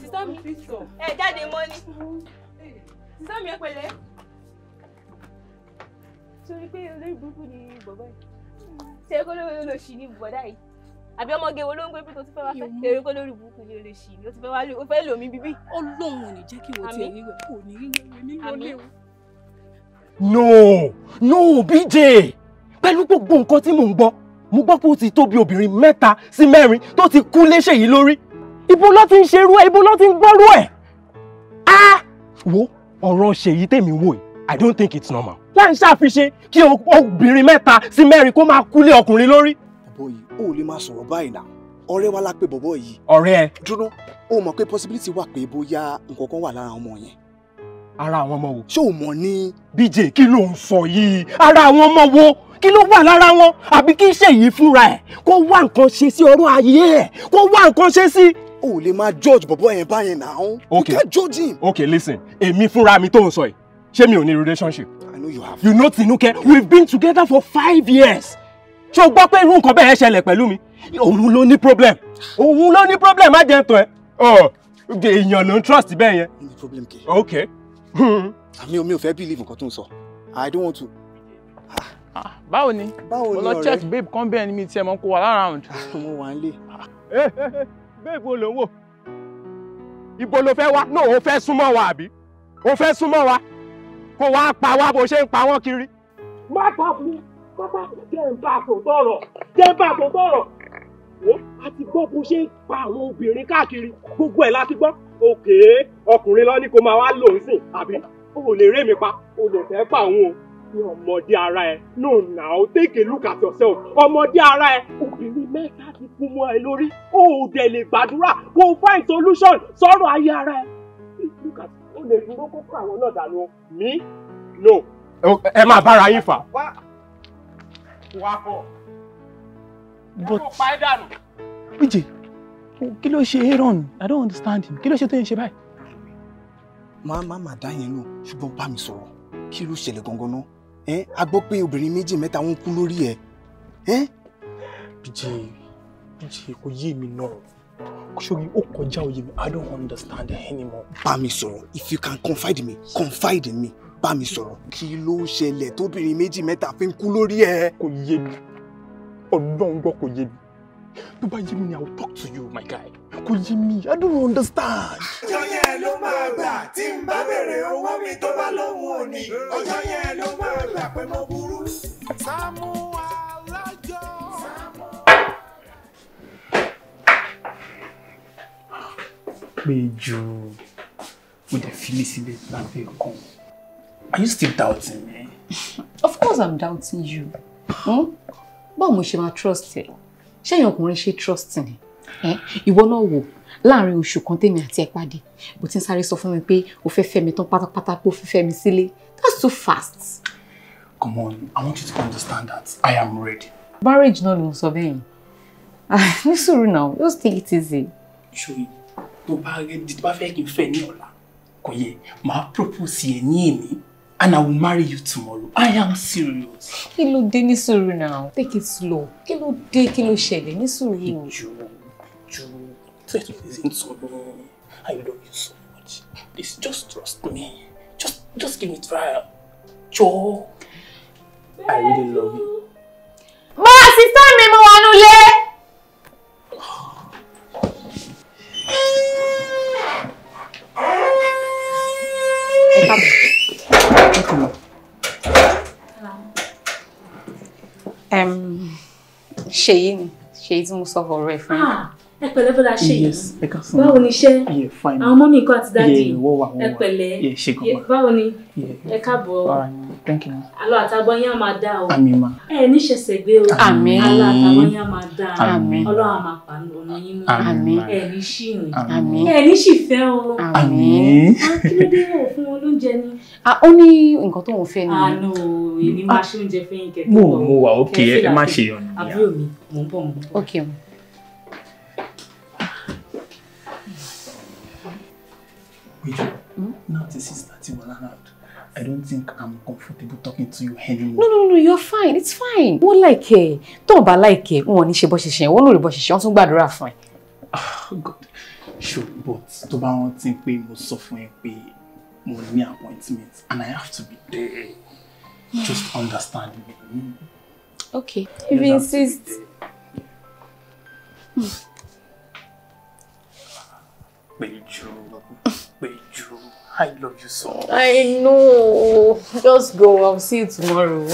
Sister mi, ẹ jáde mọ́ ni. Sister mi ẹ pẹ̀lẹ́. Sori pé olórí burúkú ni bọ̀bọ̀ yìí. Ṣé kó lóṣì ní bọ̀dá yìí? Àbí ọmọge wo ló ń gbé bí tó ti fẹ́ wá fẹ́? Ṣé kó lórí burúkú ni olóṣì ni? Ó fẹ́ lò mí bíbí. Ọlọ́run ò ní jẹ́ kí wọ́n ti rí wẹ̀ kò ní rí wẹ̀ nílé o. No, BJ! Pẹ̀lú gbogbo nǹkan tí mò ń gbọ́, mo gbọ́ pé ó ti tó bí obìnrin 3 sí 4 tó ti kú léṣe yìí lórí. Ibo ló ti ń ṣerú ẹ̀, ibo ló ti ń gbọ́rú ẹ̀. Wo ọ̀rọ̀ ṣèyí tèmi wò yìí, I don't think it's normal. Láì ṣàfiṣe kí obìnrin 3 sí 4 kó máa kú lé ọkùnrin lórí. Bọ̀bọ̀ yìí, ó lè máa sọ̀rọ̀ báyìí náà. Ọ̀rẹ́ wa la pé bọ̀bọ̀ yìí. Ọ̀rẹ́ ẹ. Dúró, ó mọ̀ pé possibility wà pé bóyá nǹkan kan wà lára ọmọ yẹn. Ara àwọn ọmọ wo? Ṣé o mọ̀ ní? BJ, kí ló ń sọ yìí? Ara àwọn ọmọ wo? Kí ló wà lára wọn? Àbí kí Ṣèyí fúnra ẹ̀ kó wá nǹkan ṣe sí ọ̀rọ̀ ayé ẹ̀, kó wá nǹkan ṣe sí. O lè máa judge bọ̀bọ̀ yẹn báyẹn náà. Okay. You can't judge him. Okay, listen. Èmi fúnra mi tó ń sọ yìí. Ṣé mi ò ní relationship? I know you have. You know Tinuke, we've been together for 5 years. Ṣé o gbọ́ pé irú nǹkan bẹ́ẹ̀ ṣẹlẹ̀ pẹ̀lú mi? Òun ló ní problem. Òun ló ní problem, má jẹ́ ntọ́ ẹ. Èèyàn ló ń trust bẹ́ẹ̀ yẹn. Ní problem kẹ. Okay. Mi ò fẹ́ believe nǹkan tó ń sọ. I don't want to. Báwo ni? Mo lọ check babe kan bẹ́ẹ̀ ni mi tiẹ̀ mọ̀ kó wà láround. Mo wà ń lé. Babe wo ló ń wò? Ibo ló fẹ́ wá? No, o fẹ́ súnmọ́ wa àbí? O fẹ́ súnmọ́ wa? Kó wá pa wá bó ṣe ń pa wọ́n kiri. Má pa fún pápá jẹ́ ń bá àtò tọ̀rọ̀. Jẹ́ ń bá àtò tọ̀rọ̀. A ti gbọ́ bó ṣe ń pa àwọn obìnrin káàkiri. Gbogbo ẹ̀ la ti gbọ́. Òkè ọkùnrin lọ ní kó máa wá lò ń sìn àbí? O ò lè ré mi pa. O lè fẹ́ pa òun o. Ní ọmọdé ara ẹ. No, now take a look at yourself. Ọmọdé ara ẹ. Obìnrin 3 ti kú mọ́ ẹ lórí. O ò dẹ̀ lè gbàdúrà kó o find solution sọ̀rọ̀ ayé ara ẹ. Look at o lè dúró kó kó àwọn náà dànù. Mi? No. Ẹ máa bára yín fà. Wá fọ. But BJ, kí ló ṣe Aaron? I don't understand him. Kí ló ṣe tó ń ṣe báyìí? Má dá yẹn lò, ṣùgbọ́n bá mi sọ̀rọ̀. Kí ló ṣẹlẹ̀ gangan náà? A gbọ́ pé obìnrin 2 mẹ́ta wọ́n kú lórí ẹ̀. BJ, kò yé mi náà. Ṣórí ó kọjá òye mi. I don't understand anymore. Bá mi sọ̀rọ̀. If you can confide in me. Bá mi sọ̀rọ̀. Kí ló ṣẹlẹ̀ tóbìnrin 2 mẹ́ta fi ń kú lórí ẹ̀? Kò yé mi. Ọlọ́run gbọ́ kò yé mi. Tó bá yé mi ni I will talk to you, my guy. Kò yé mi. I don't understand. Ọjọ́ yẹn ló máa gbà tí n bá bèrè owó mi tó bá lóhùn òní. Ọjọ́ yẹn ló máa gbà pé mo burú. Saamu Alajo. Péjú, mo dẹ̀ fi mí sílẹ̀ lábẹ́ ọkàn. Are you still doubting me? Of course I'm doubting you. Báwo mo ṣe máa trust ẹ? Ṣé èèyàn ọkùnrin ṣe trust ni? Ìwọ náà wò láàrin oṣù kan tèmi àti ẹ pàdé. Bó ti ń sáré sọ fún mi pé o fẹ́ fẹ́ mi tán pátápátá pé o fẹ́ fẹ́ mi sílé. That's too fast. Come on, I want you to understand that I am ready. Marriage náà ló ń sọ bẹ́ẹ̀. Ní sùúrù now, just take it easy. Ṣòrí, tó bá fẹ́ kí n fẹ́ ní ọ̀la, kò yẹ, màá propose ẹ ní èní. And I will marry you tomorrow. I am serious. Kí ló dé ní sùúrù now? Take it slow. Kí ló dé, kí ló ṣẹlẹ̀ ní sùúrù? Try to listen to me. I love you so much. Please just trust me. Just give me a try. Joe. I really love you. Ma, sister mi mo wà nulẹ̀. Ṣèyí ni tí mo sọ ọ̀rọ̀ ẹ̀ fún yín. Ẹ pẹ̀lẹ́ bọ́dà Ṣèyí. Yes, ẹ ká sọ. Báwo ni iṣẹ́? Àwọn ọmọ mi kọ́ àti dáàdì. Ẹ pẹ̀lẹ́. Ṣé kò wá? Báwo ni? Ẹ káàbọ̀. Thank you. Àlọ́ àtàgbọ́ yín á máa dá o. Àmín ma. Ẹ ní ṣẹ̀ṣẹ̀ gbé o. Àmín. Àlọ́ àtàgbọ́ yín á máa dá. Àmín. Ọlọ́run á máa pàánù ọ̀nà yín mú. Àmín. Ẹ ní ṣìrìn. Àmín. Ẹ ní ṣìfẹ́ o. Àmín. Kí ló dé wò fún wọn lóúnjẹ ni? Ó ní nǹkan tó ń fẹ́ ni. Àánú èmi máa ṣe oúnjẹ fún yín kẹ́kẹ́. Mo wà okay, ẹ má ṣe ọ̀nà. Àbúrò mi, mò ń bọ̀. Okay. Now this is that you were around. I don't think I'm comfortable talking to you anymore. No, you're fine. It's fine. Wọ́n like ẹ. Tó bá like ẹ, wọ́n ní ṣe bó ṣe ṣe. Wọ́n lórí bó ṣe ṣe. Wọ́n tún gbàdúrà fún ẹ. Oh God. Sure, but tó bá rántí pé mo sọ fún ẹ pé mo ní appointment and I have to be there. Just understand me. Okay. If you insist. Beju, I love you so much. I know. Just go. I'll see you tomorrow.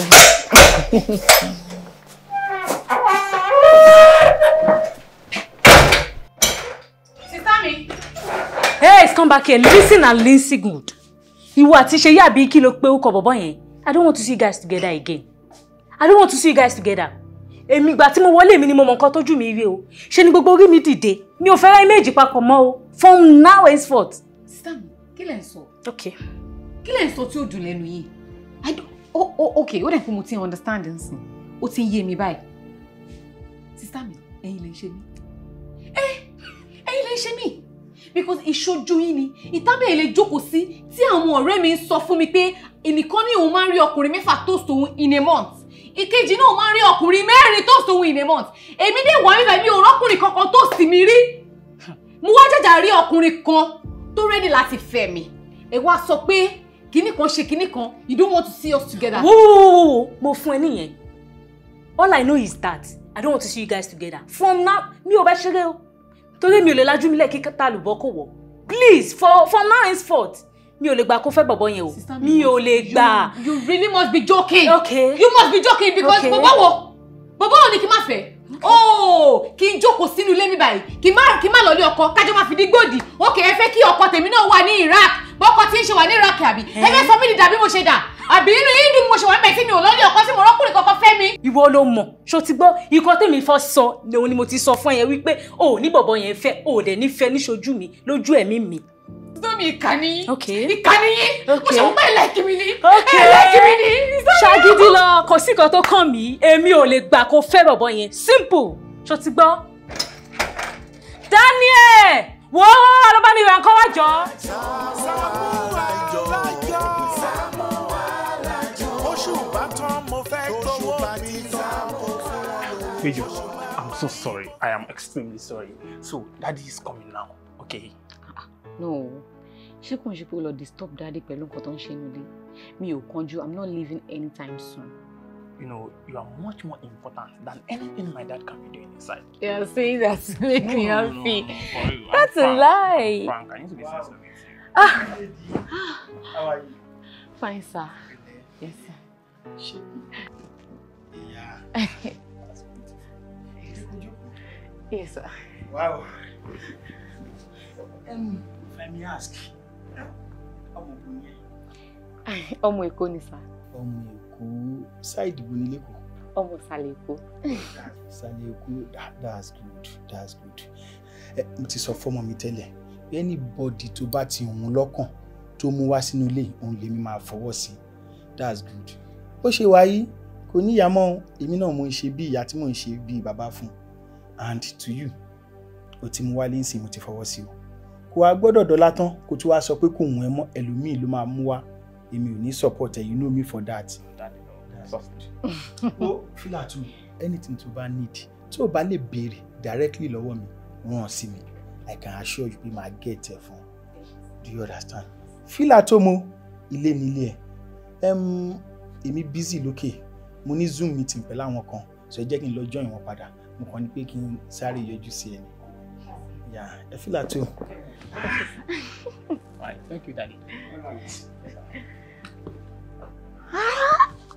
Sister me. Hey, come back here. Listen and listen good. Ìwọ àti Ṣèyí àbí kí ló pé ó kọ bọ̀bọ́ yẹn. I don't want to see you guys together again. I don't want to see you guys together. Èmi gbà tí mo wọlé mi ni mo mọ nǹkan tójú mi rí o. Ṣé ni gbogbo orí mi dìde. Mi ò fẹ́ ra image papọ̀ mọ́ o. From now henceforth. Sister mi, kí lẹ̀ ń sọ? Okay. Kí lẹ̀ ń sọ tí ó dùn lẹ́nu yìí? Okay, ó dẹ̀ fún mo ti understand nsìn. Ó ti ń yé mi báyìí. Sister mi, ẹ̀yin lè ṣe mí. Ẹ̀yin lè ṣe mí. Because ìṣojú yín ni ìtàbẹ̀ lè jókòó sí tí àwọn ọ̀rẹ́ mi ń sọ fún mi pé ẹnìkan ní òun máa ń rí ọkùnrin mẹ́fà toast òun in a month. Ìkejì náà máa ń rí ọkùnrin mẹ́rin toast òun in a month. Èmi dé wà níbẹ̀ mi ò rọ́kùnrin kankan toast mi rí. Mo wá jàjà rí ọkùnrin kan tó ready láti fẹ́ mi. Ẹ wá sọ pé kíní kan ṣe kíní kan, you don't want to see us together. Whoa, mo fún ẹ nìyẹn. All I know is that I don't want to see you guys together. From now, mi ò bá ṣeré o. Torí mi ò lè lajú mi lẹ̀ kí ta lùbọ́ kò wọ̀. Please, from now henceforth, mi ò lè gbà kó fẹ́ bọ̀bọ́ yẹn o. Mi ò lè gbà. You really must be joking. Okay. You must be joking because bọ̀bọ́ wo ni kí n má fẹ́. Oh, kí n jókòó sínú ilé mi báyìí. Kí n má lọ lé ọkọ, kájọ máa fi di gbòdì. Okay, ẹ fẹ́ kí ọkọ tèmi náà wà ní Iraq. Bọ́kọ tí ń ṣe wà ní Iraq àbí. Ẹ fẹ́ sọ mí di dàbí mo ṣe dà. Àbí inú yín dùn mo ṣe wà níbẹ̀ tí mi ò lọ lé ọkọ tí mo rọ́kùnrin kankan fẹ́ mi. Ìwọ ló mọ̀. Ṣó ti gbọ́ ikọ́ tèmi fọ́ sọ ni mo ti sọ fún ẹ wípé o ní bọ̀bọ̀ yẹn fẹ́ o dẹ̀ nífẹ̀ẹ́ níṣojú mi lójú ẹ̀mí mi. Sọ́mi ìkànnì yín. Okay. Ìkànnì yín. Mo ṣe wọ́n bẹ́ẹ̀ lẹ́kì mi ní. Okay. Lẹ́kì mi ní. Ṣàgídí lọ, kò sí kan tó kàn mí. Èmi ò lè gbà kó fẹ́ bọ̀bọ̀ yẹn. Simple. Ṣó ti gbọ́? Daniel! Wo ló bá mi ra nǹkan wá jọ. Saamu Alajo. Oṣù bàtàn mo fẹ́ gbowó mi. Beju, I'm so sorry. I am extremely sorry. So, Daddy is coming now, okay? No. Ṣé kò ń ṣe pé ó lọ disturb Daddy pẹ̀lú nǹkan tó ń ṣe nílé? Mi ò kánjú. I'm not leaving anytime soon. You know, you are much more important than anything my dad can be doing inside. Yeah, saying that to make me happy. No, That's a lie. Frank, I need to be sensitive. How are you? Fine, sir. Yes, sir. Yeah. Yes, sir. Wow. If I may ask, how Ọmọ Èkó ni sir. Ọmọ Èkó side wo ni leko? Ọmọ Ìsàlẹ̀ Èkó. Ìsàlẹ̀ Èkó, that's good, that's good. Mo ti sọ fọ́mọ mi tẹ́lẹ̀, anybody tó bá ti òun lọ́kàn tó mú wá sínú ilé òun lèmi máa fọwọ́ sí. That's good. Bó ṣe wá yìí kò níyà mọ́, èmi náà mo ń ṣe bí ìyá tí mo ń ṣe bí bàbá fún. And to you, o ti mú wálé ńsìn mo ti fọwọ́ sí o. Kò wá gbọ́dọ̀ dọ́là tán kó tún wá sọ pé kò wọ́n ẹ mọ́, ẹlòmíì ló máa mú wá. Èmi ò ní support ẹ, you know me for that. Oh, feel at all. Anything to bá need. Tó bá lè béèrè directly lọ́wọ́ mi, rán sí mi. I can assure you pé máa get ẹ fún. Do you understand? Feel at home o, ilé nílé ẹ. Èmi busy lókè. Mo ní Zoom meeting pẹ̀lú àwọn kan. So ẹ jẹ́ kí n lọ join wọn padà. Mo kàn ní pé kí n sáré yọjú sí ẹ ni. Yeah, I feel at home. Right, thank you, Daddy.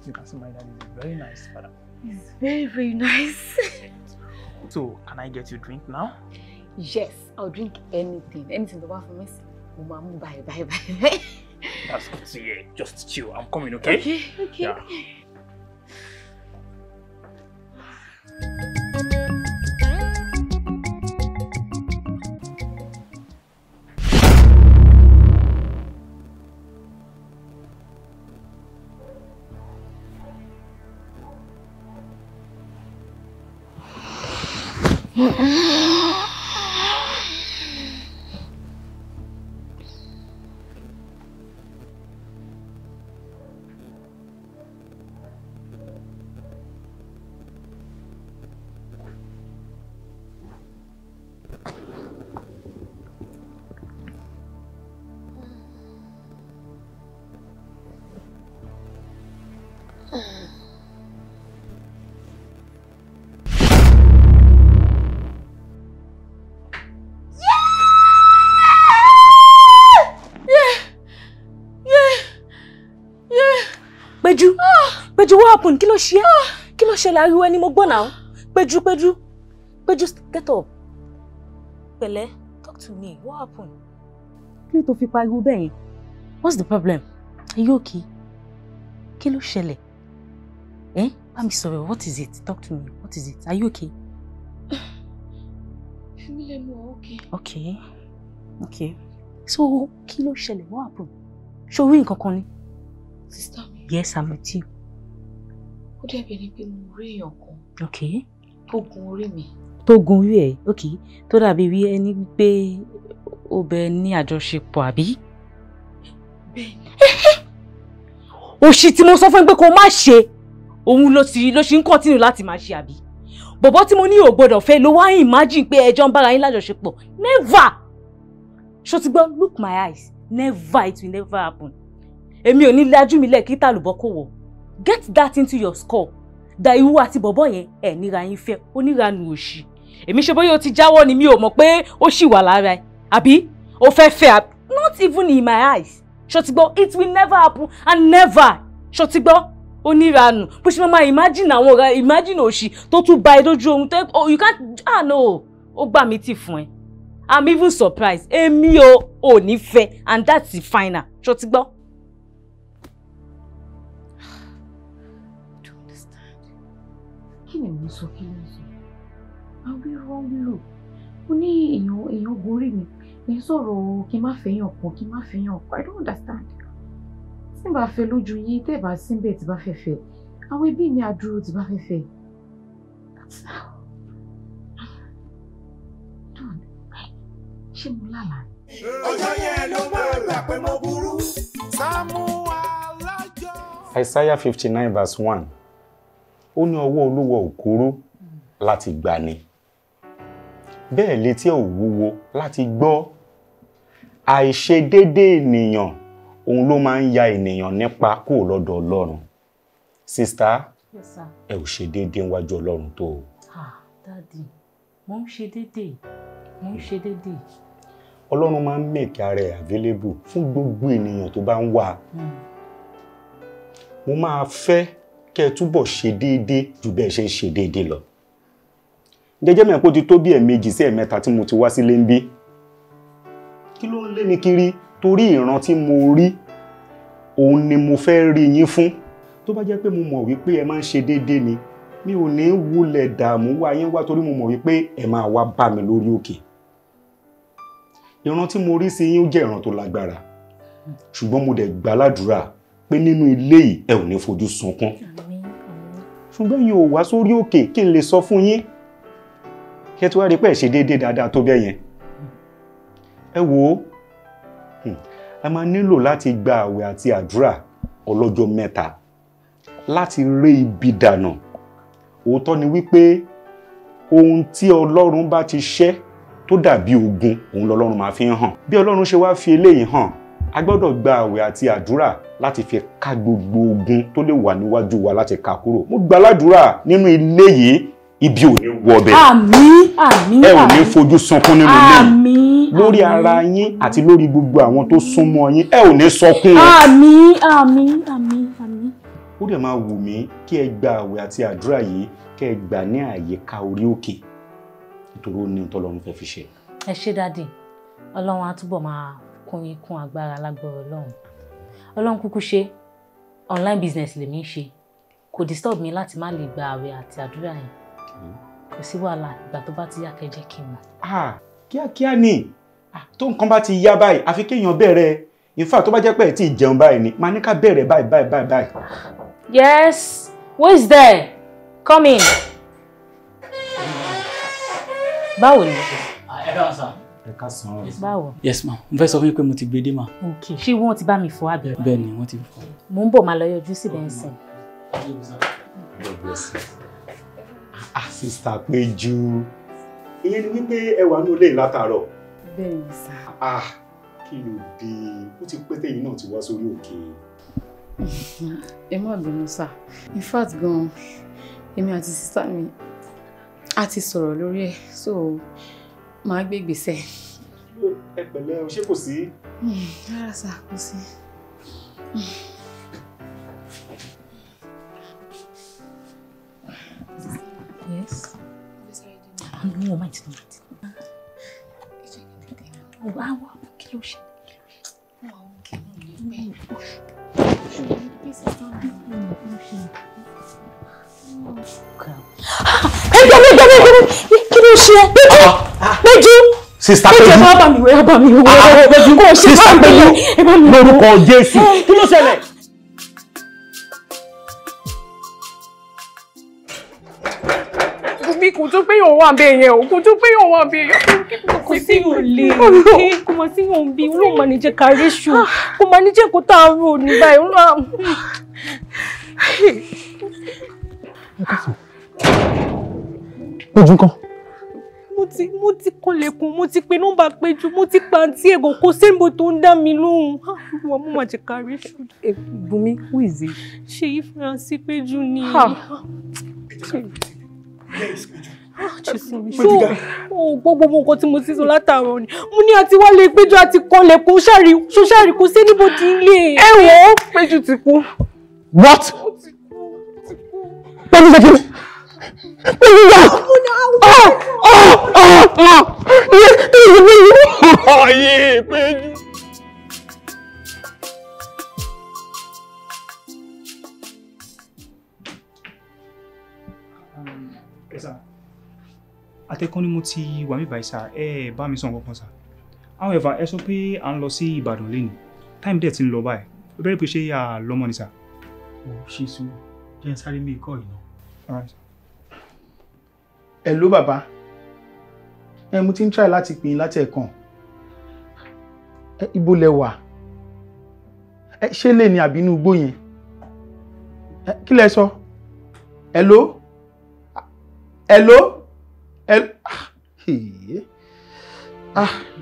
You can see my daddy is a very nice father. He's very, very nice. So, can I get you a drink now? Yes, I'll drink anything. Anything to buy for me. Mama, bye. That's good to hear. Just chill. I'm coming, okay? Okay. Yeah. Péjú, what happened? Kí ló ṣe? Kí ló ṣẹlẹ̀? Ariwo ẹni mo gbọ́ now. Péjú, get up. Pẹ̀lẹ́, talk to me. What happened? Kí ló tó fi pariwo bẹ́ẹ̀ yẹn? What's the problem? Are you okay? Kí ló ṣẹlẹ̀? I'm sorry. What is it? Talk to me. What is it? Are you okay? Okay. So, kí ló ṣẹlẹ̀? What happened? Ṣó rí nǹkan kan ni? Sister mi. Yes, I'm with you. Ó dàbí ẹni pé mo rí èèyàn kan. Okay. Tó gun orí mi. Tó gun orí ẹ̀? Okay. Tó dàbí bí ẹni pé ó bẹ ní àjọṣepọ̀ àbí? Bẹ́ẹ̀ni. Òṣì tí mo sọ fún ẹ pé kó má ṣe. Òun ló sì ń continue láti máa ṣe àbí? Bọ̀bọ́ tí mo ní ò gbọ́dọ̀ fẹ́ ló wá imagine pé ẹjọ́ ń bára yín lájọṣepọ̀. Never! Ṣó ti gbọ́? Look my eyes. Never, it will never happen. Èmi ò ní lajú mi lẹ́ẹ̀kí tàlùbọ́ kò wọ̀. Get that into your skull. Da ìwú àti bọ̀bọ́ yẹn ẹ̀ níra yín fẹ́, oníranù òṣì. Èmi ṣe bóyá o ti jáwọ́ ni mi ò mọ̀ pé ó ṣì wà lára ẹ̀. Àbí? O fẹ́ fẹ́ àbí? Not even in my eyes. Ṣó ti gbọ́? It will never happen and never. Ṣó ti gbọ́? Oníranù. Bó ṣe máa imagine àwọn ọ̀rẹ́, imagine òṣì tó tún ba ẹ lójú ohun tó oh you can't no. Ó gbà mí tì fún ẹ. I'm even surprised. Èmi ò ní fẹ́ and that's the final. Ṣó ti gbọ́? Kí ni mo sọ? Àwọn wrong look. Ó ní èèyàn gorí mi. Ẹ sọ̀rọ̀ kí n má fẹ́yàn kan, I don't understand. Tí n bá fẹ́ lójú yín, tẹ́ bá síbẹ̀ tí bá fẹ́ fẹ́. Àwọn ẹbí mi á dúró tí bá fẹ́ fẹ́. Ṣé mo lálàá? Ọjọ́ yẹn ló máa gbà pé mo burú. Saamu Alajo. Isaiah 59 verse 1. Ó ní ọwọ́ Olúwa ò kúrú láti gbani. Bẹ́ẹ̀ létí ẹ̀ ò wúwo láti gbọ́. Àìṣedédé ènìyàn òun ló máa ń ya ènìyàn nípa kúrò lọ́dọ̀ Ọlọ́run. Sister, yes, sir. Ẹ ò ṣe déédéé níwájú Ọlọ́run tó o. Daddy, mo ń ṣe déédéé. Ọlọ́run máa ń make ara ẹ̀ available fún gbogbo ènìyàn tó bá ń wá. Mo máa fẹ́ kẹ́ ẹ túbọ̀ ṣe déédéé ju bẹ́ẹ̀ ṣe ń ṣe déédéé lọ. Jẹ́jẹ́ mẹ́pọ̀ ti tó bí ẹ̀ẹ̀mejì sí ẹ̀ẹ̀mẹ́ta tí mo ti wá sílé ń bí. Kí ló ń lé mi kiri? Torí ìran tí mo rí òun ni mo fẹ́ rí yín fún. Tó bá jẹ́ pé mo mọ̀ wípé ẹ máa ń ṣe déédéé ni mi ò ní wulẹ̀ dààmú wá yín wá torí mo mọ̀ wípé ẹ máa wá bá mi lórí òkè. Ìran tí mo rí sí yín ó jẹ́ ìran tó lágbára ṣùgbọ́n mo dẹ̀ gbàládùra pé nínú ilé yìí ẹ ò ní fojú sunkún. Ṣùgbọ́n yín ò wá sórí òkè kí n lè sọ fún yín kí ẹ tó wá rí pé ẹ ṣe déédéé dáadáa tó bẹ́ẹ̀ yẹn. Ẹ wò ó ẹ máa nílò láti gba àwẹ̀ àti àdúrà ọlọ́jọ́ 3 láti ré ibi dànù. Òótọ́ ni wípé ohun tí Ọlọ́run bá ti ṣẹ́ tó dàbí ogun òun lọ́lọ́run máa fi ń hàn. Bí Ọlọ́run ṣe wá fi eléyìí hàn a gbọ́dọ̀ gba àwẹ̀ àti àdúrà láti fi ká gbogbo ogun tó lè wà níwájú wa láti ká kúrò. Mo gbàládùra nínú ilé yìí ibi ò ní wọbẹ̀. Àmín àmín. Ẹ ò ní fojú sunkún nínú ilé yìí. Lórí ara yín àti lórí gbogbo àwọn tó súnmọ́ yín ẹ ò ní sọkún. Àmín àmín àmín àmín. Ó dẹ̀ máa wù mí kí ẹ gba àwẹ̀ àti àdúrà yìí kí ẹ gbà ní àyíká orí òkè nítorí ó ní ohun tọ́lọ́run fẹ́ fi ṣe. Ẹ ṣé dádì, Ọlọ́run á túbọ̀ máa kún yín kún agbára lágbára Ọlọ́run. Ọlọ́run kúkú ṣe online business lèmi ń ṣe kò disturb mi láti má lè gba àwẹ̀ àti àdúrà yẹn. Kò sí wàhálà ìgbà tó bá ti yá kẹ́ jẹ́ kí n mọ̀. Kíákíá ni tó nǹkan bá ti yá báyìí àfi kéèyàn bẹ̀rẹ̀ in fact tó bá jẹ́ pé ẹ tí ì jẹun báyìí ni máa ní ká bẹ̀rẹ̀ báyìí. Yes, who is there? Come in. Báwo ni? Ẹ ká sàn. Ẹ ká sàn. Báwo? Yes ma, mo fẹ́ sọ fún yín pé mo ti gbé dé ma. Okay, ṣé wọ́n ti bá mi fọ àbí? Bẹ́ẹ̀ ni wọ́n ti fọ. Mo ń bọ̀ máa lọ yọjú síbẹ̀ ń sìn. Sista Péjú ìyẹn ni wípé ẹ wà ní ilé látàárọ̀. Bẹ́ẹ̀ ni sà. Kí ló dé ó ti pẹ́ tẹ́yìn náà ti wá sórí òkè. Ẹ má bínú sà, in fact gan èmi àti sísá mi a ti sọ̀rọ̀ lórí ẹ̀ so màá gbé ìgbésẹ̀. Ẹ pẹ̀lẹ́ o, ṣé kò sí? Rárá sà, kò sí. Yes. No, my dear. Wow, kí ló ṣe? Kí ló ṣe? Péjú! Sista Péjú! Péjú, ẹ bá mi wẹ̀, kò ṣe Sista Péjú! Lórúkọ Jésù! Kí ló ṣẹlẹ̀? Kò tó pé yóò wà bẹ́ẹ̀ yẹn o, kò tó pé yóò wà bẹ́ẹ̀ yẹn. Kò sí yóò lè, kò mọ̀ sí yóò bí, olóò máa ní jẹ́ kárí ṣù, kò máa ní jẹ́ kó tá a rò ní báyìí, olóò. Péjú kan. Mo ti kọlẹ̀kùn, mo ti pe nọ́mbà Péjú, mo ti pa àǹtí ẹ̀gàn, kò sẹ́ńbò tó ń dá mi lóhùn. Wọ́n mú máa jẹ́ kárí ṣù. Bùnmi, who is it? Ṣé ìfúnransí Péjú ni? Gbogbo nǹkan tí mo ti sọ látàárọ̀ ni mo ní àti wá lè Péjú àti kọlẹ̀kùn ṣọ́ṣàrì kò sí níbo tí ń lè. Ẹ wò ó, Péjú ti kú. What? Péjú ṣe kiri. Péjú yà. Ayé Péjú. Àtẹ̀kọ́ ni mo ti wà mí báyìí sá, ẹ bá mi sọ nǹkan kan sá. However, ẹ sọ pé à ń lọ sí Ìbàdàn lẹ́nu. Time dẹ̀ ti ń lọ báyìí. Ó bẹ̀rẹ̀ pé ṣé yà lọ́mọ ni sá. Ṣé sùn jẹ́ ń sáré mí ikọ́ ìná. Hello bàbá. Mo ti ń try láti pè yín láti ẹ̀kan. Ibo lẹ wà? Ṣé lè ní àbí inú igbó yẹn? Kí lẹ sọ? Hello? Hello?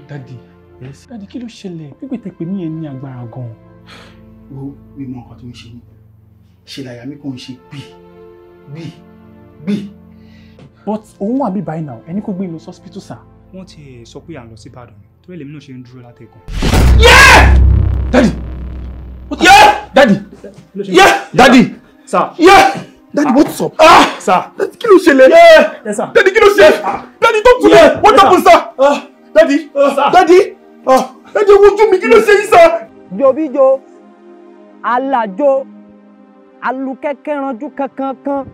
Daddy, yes. Daddy, kí ló ṣẹlẹ̀? Pípẹ́ tẹ pé mí ẹ ní agbára gan-an. Ó mi mọ nǹkan tó ń ṣe mí. Ṣe làyà mi kò ń ṣe gbì. But òun wà bí báyìí náà, ẹni kò gbé lọ hospital sir. Wọ́n ti sọ pé à ń lọ sí Ìbàdàn ni, tó lèmi náà ṣe ń dúró látẹ̀kùn. Daddy! Daddy! Daddy! Sir! Daddy, what's up? Sir! Daddy, kí ló ṣẹlẹ̀? Yes, sir. Daddy, kí ló ṣe? Daddy, talk to me! What happened, sir? Daddy! Daddy, wojú mi, kí ló ṣe yín, sir? Jobijo, Alajo, alukẹ́kẹ́ ranjú kankan,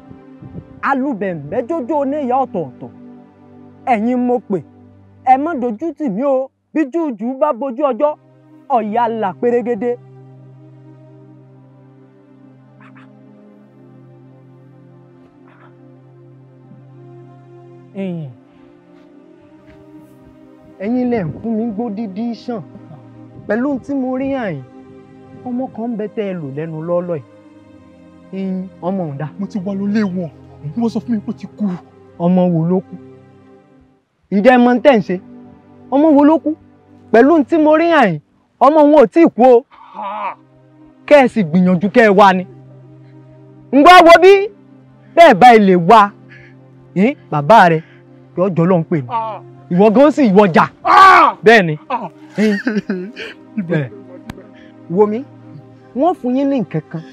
alubẹ̀m̀bẹ́ jójó oníyà ọ̀tọ̀ọ̀tọ̀. Ẹ̀yin mo pè, ẹ má dojú tì mí o, bí jújù bá bojú ọjọ́, ọ̀yà là pérégedé. Ẹ̀yin lẹ ń fún mi gbó dídí sàn pẹ̀lú tí mo rí àyìn ọmọ kan ń bẹ tẹ́ ẹ lò lẹ́nu lọ́ọ́lọ́ yìí ọmọ ọ̀dà. Mo ti wá lólé wọn wọ́n sọ fún mi pé ó ti kú. Ọmọ wo ló kú? Ǹjẹ́ ẹ mọ̀ tẹ́ ń ṣe? Ọmọ wo ló kú? Pẹ̀lú tí mo rí àyìn ọmọ wọn ò tí ì kú o. Kẹ́ ẹ sì gbìyànjú kẹ́ ẹ wá ni. Ǹgbọ́ wo bí bẹ́ẹ̀ bá ilé wa bàbá rẹ̀ yóò jọ ló ń pè ní. Ìwọ gan sì ìwọ jà. Bẹ́ẹ̀ ni. Wo mi, wọ́n fún yín ní nǹkan kan.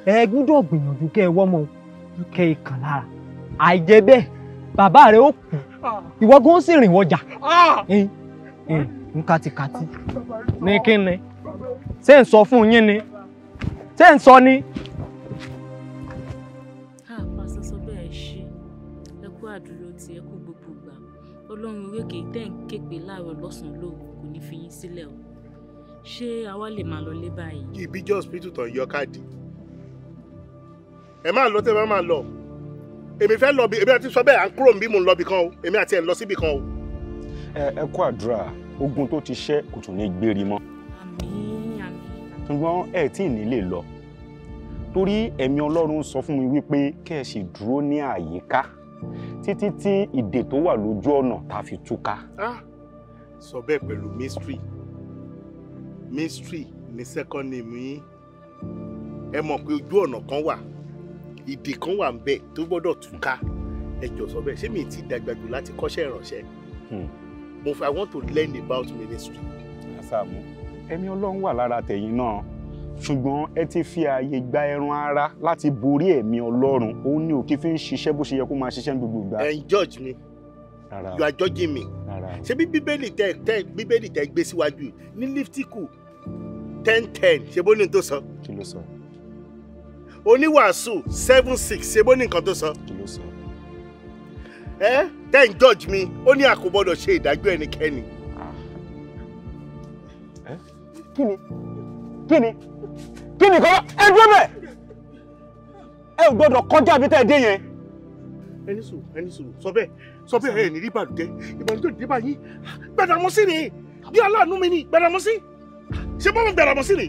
Ẹ gbọ́dọ̀ gbìyànjú kẹ́ ẹ wọ́mọ kẹ́ ẹ kàn lára. Àìjẹ́ bẹ́ẹ̀ bàbá rẹ̀ ó kú. Ìwọ gan sì rìn wọ́jà. Nkátikàti ní kí ni? Ṣé ń sọ fún yín ni? Ṣé ń sọ ni? Pásítọ̀ sọ bẹ́ẹ̀ ṣe ẹ kú àdúró tí ẹ kú gbogbo gbà. Ọlọ́run orékè tẹ́ ń képe láàárọ̀ lọ́sàn-án lóru kò ní fi yín sílẹ̀ o. Ṣé àwa lè máa lọ lé báyìí? Ìbíjọ́ hospital tàn yọ káàdì. Ẹ máa lọ tẹ́ bá máa lọ. Èmi fẹ́ lọ bí èmi àti sọ bẹ́ẹ̀ à ń kúrò níbí mò ń lọ bí kan o. Èmi àti ẹ̀ lọ síbì kan o. Ẹ kú àdúrà ogun tó ti ṣẹ́ kò tún ní gbérí mọ́. Àmín. Ṣùgbọ́n ẹ tí ì ní lè lọ. Torí ẹ̀mí Ọlọ́run sọ fún mi wípé kẹ́ ẹ sì dúró ní àyíká títí tí ìdè tó wà lójú ọ̀nà tá a fi túká. Sọ bẹ́ẹ̀ pẹ̀lú mystery ní second name yín. Ẹ mọ̀ pé ojú ọ̀nà kan wà ìdè kan wà ń bẹ tó gbọ́dọ̀ túká. Ẹ jọ sọ bẹ́ẹ̀ ṣé mi ti dàgbà jù láti kọ́ṣẹ́ ìránṣẹ́? I want to learn about ministry. Saamu, ẹ̀mí Ọlọ́run wà lára tẹ̀yin náà. Ṣùgbọ́n ẹ ti fi ààyè gba ẹran ara láti borí ẹ̀mí Ọlọ́run. Òun ni òkè fi ń ṣiṣẹ́ bó ṣe yẹ kó máa ṣiṣẹ́ gbogbo ìgbà. Ẹ ń judge me. You are judging me. Ṣé bí bíbélì tẹ gbé síwájú ní Líftíkù 10:10 ṣe bó ní tó sọ? Kí ló sọ? Oníwàásù 7:6 ṣe bó ní nǹkan tó sọ? Kí ló sọ? Tẹ́ ń judge me ó ní a kò gbọ́dọ̀ ṣe ìdájọ́ ẹnikẹ́ni. Kí ni kọ́ ẹ dúró bẹ́ẹ̀? Ẹ ò gbọ́dọ̀ kọjá bí tẹ́ ẹ dé yẹn. Ẹni sùúrù sọ bẹ́ẹ̀ ẹ̀ ní rí ìbànújẹ́ dé bá yín. Gbàdàmọ́sí ni bí aláàánú mi ni Gbàdàmọ́sí. Ṣé bọ́mọ̀ Gbàdàmọ́sí ni?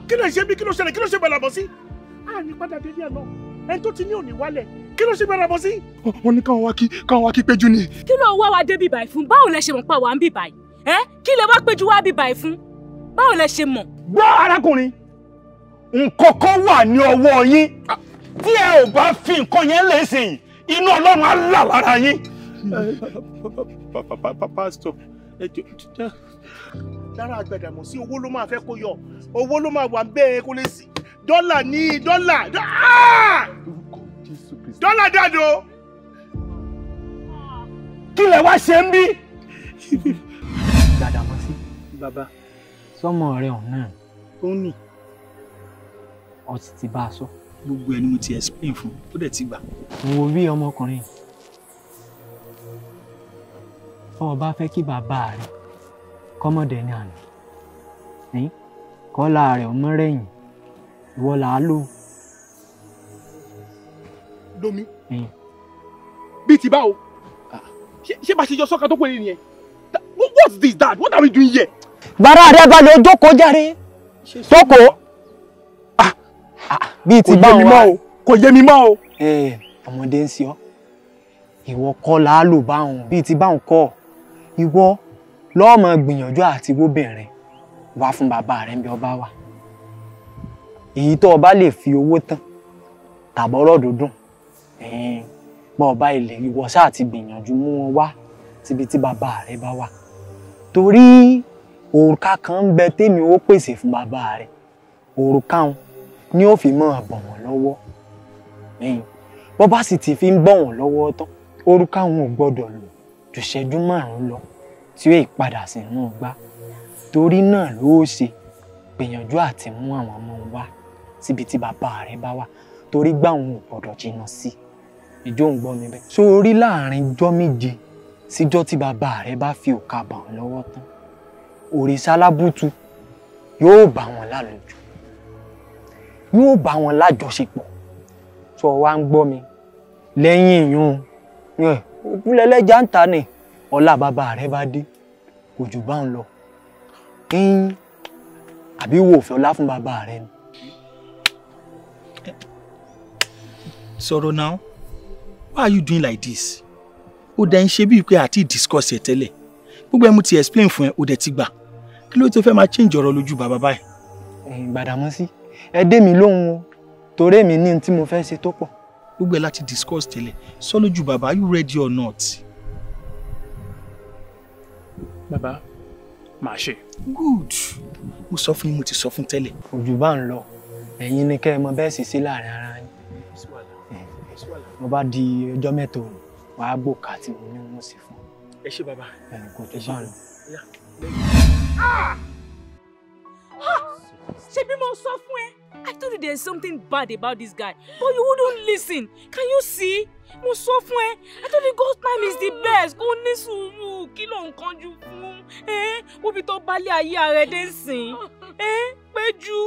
Kí ló ṣe bí kí ló ṣẹlẹ̀ kí ló ṣe Gbàdàmọ́sí? Ní padà dé ní àná ẹni tó ti ní òní wálẹ̀ kí ló ṣe Gbàdàmọ́sí? Wọ́n ní káwọn wá kí péjú ni. Kí ló wá wa dé bí báyìí fún? Báwo lẹ ṣe mọ̀ pa wà ń bí báyìí? Kí lẹ wá péjú wá bí báyìí fún? Báwo lẹ ṣe mọ̀? Gbọ́ arákùnrin, nǹkan kan wà ní ọwọ́ yín. Tí ẹ ò bá fi nǹkan yẹn lè sìn, inú Ọlọ́run á là lára yín. Pásítọ̀, lára Gbàdàmọ́sí owó ló máa fẹ́ kó yọ. Owó ló máa wà bẹ́ẹ̀ kó lè sí. Dọ́là ní dọ́là. Dọ́là dàdó. Kí lẹ wá ṣe ń bí? Gbàdàmọ́sí. Bàbá. Sọ́mọ rẹ̀ ọ̀nà. Ó ní. Ọtí ti bá a sọ. Gbogbo ẹni mo ti explain fún ó dẹ̀ ti gbà. Wo bí ọmọkùnrin. Ó bá fẹ́ kí bàbá rẹ̀ kọ́mọdé ní àná. Kọ́lá rẹ̀ ọmọ rẹ̀yìn. Ìwọ là á lò. Domi. Bí ti báwo? Ṣé bá ṣe jọ sọ́ka tó pè é nìyẹn? What's this, Dad? What are we doing here? Bàrà rẹ̀ balẹ̀ jókòó jàre. Jókòó. Bí ti báwo wá. Kò yé mi mọ́ o. Ọmọdé ń ṣe ọ́. Ìwọ kọ́ là á lò báwọn. Bí ti báwọn kọ́. Ìwọ lọ́ọ́ máa gbìyànjú àti wóbìnrin wá fún bàbá rẹ̀ bí ọba wà. Èyí tó ọba lè fi owó tán tàbọ̀rọ̀ dúdùn. Bọ́ ọba ilẹ̀ ìwọ ṣáà ti gbìyànjú mú wọn wá síbi tí bàbá rẹ̀ bá wà. Torí òrùka kan ń bẹ tèmi ó pèsè fún bàbá rẹ̀. Òrùka wọn ni ó fi máa bọ̀ wọ́n lọ́wọ́. Bọ́ bá sì ti fi ń bọ̀ wọ́n lọ́wọ́ tán, òrùka wọn ò gbọ́dọ̀ lò ju ìṣẹ́jú 5 lọ tí ó padà sínú gbá. Torí náà ló ṣe gbìyànjú àti mú àwọn ọmọ wá síbi tí bàbá rẹ̀ bá wà torí gbà wọn ò gbọ́dọ̀ jìnnà sí ìjọ ń gbọ́ mi bẹ́ẹ̀. sórí láàrin ijọ́ méje síjọ́ tí bàbá rẹ̀ bá fi òkà bà wọ́n lọ́wọ́ tán òrìṣà alábùtù yóò bá wọn lálejò yóò bá wọn lájọṣepọ̀ sọ wá ń gbọ́ mi lẹ́yìn ìyún òkúlẹ̀lẹ́jà ń ta ni ọlá bàbá rẹ̀ bá dé kò jù bá ń lọ àbí wo fẹ́ ọlá fún bàbá rẹ̀ ni. Sọ̀rọ̀ now, why are you doing like this? Ó dẹ̀ ń ṣe bíi pé àti discuss ẹ̀ tẹ́lẹ̀. Gbogbo ẹ̀ mo ti explain fún ẹ, ó dẹ̀ ti gbà. Kí ló tó fẹ́ máa change ọ̀rọ̀ lójú bàbá báyìí? Gbàdàmọ́sí, ẹ dé mi lóhùn o, torí èmi ní tí mo fẹ́ ṣe tó pọ̀. Gbogbo ẹ̀ láti discuss tẹ́lẹ̀. Sọ lójú bàbá, are you ready or not? Bàbá, màá ṣe. Good. Mo sọ fún yín, mo ti sọ fún tẹ́lẹ̀. Ojú bá ń lọ, ẹ̀yin ni kẹ́ ẹ mọ bẹ́ẹ̀ sì sí láàrin ara yín. Mo bá di ọjọ́ mẹ́ta òní, wàá gbòkà tí mo ní wọ́n sì fún. Ẹ ṣé bàbá. Kò tó bá lọ. Ṣebí mo sọ fún ẹ. I told you there's something bad about this guy, but you wouldn't listen. Can you see? Mo sọ fún ẹ. I told you God's time is the best. Kò ní sùúrù. Kí ló ń kánjú fún? Wóbi tó bá lé ayé ààrẹ dé sìn. Péjú.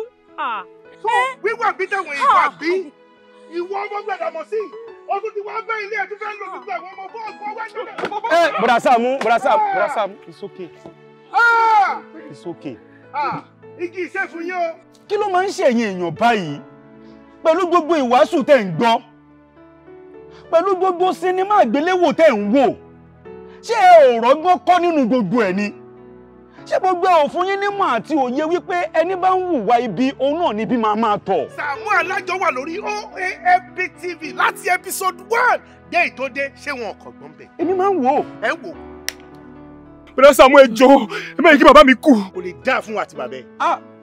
Wíwà bí táwọn ìwà bí. Ìwọ ọmọ gbọ́dọ̀ mọ̀ sí. Ọdún tí wọ́n bẹ́ ilé ẹ̀ tó fẹ́ lò gbogbo àwọn ọmọ fún ọgbọ́n wá. Brother Saamu. It's okay. It's okay. Igi iṣẹ́ fún yín o. Kí ló máa ń ṣe ẹ̀yin èèyàn báyìí? Pẹ̀lú gbogbo ìwàásù tẹ́ ń gbọ́. Pẹ̀lú gbogbo sinimá àgbéléwò tẹ́ ń wò. Ṣé ẹ ò rọ́gbọ́n kọ́ nínú gbogbo ẹ̀ ni? Ṣé gbogbo ẹ̀ ò fún yín nímọ̀ àti òye wípé ẹni bá ń hùwà ibi òun náà níbí máa tọ̀? Saamu Alajo wà lórí OAFB TV láti episode 1 dé ìtòdé ṣé wọn kò gbọ́n bẹ̀. Èmi máa ń wò ó. Ẹ wò. Brother Saamu ẹ jọ̀ọ́, ẹ má yẹ kí bàbá mi kú. Kò lè dáa fún àti bàbá ẹ.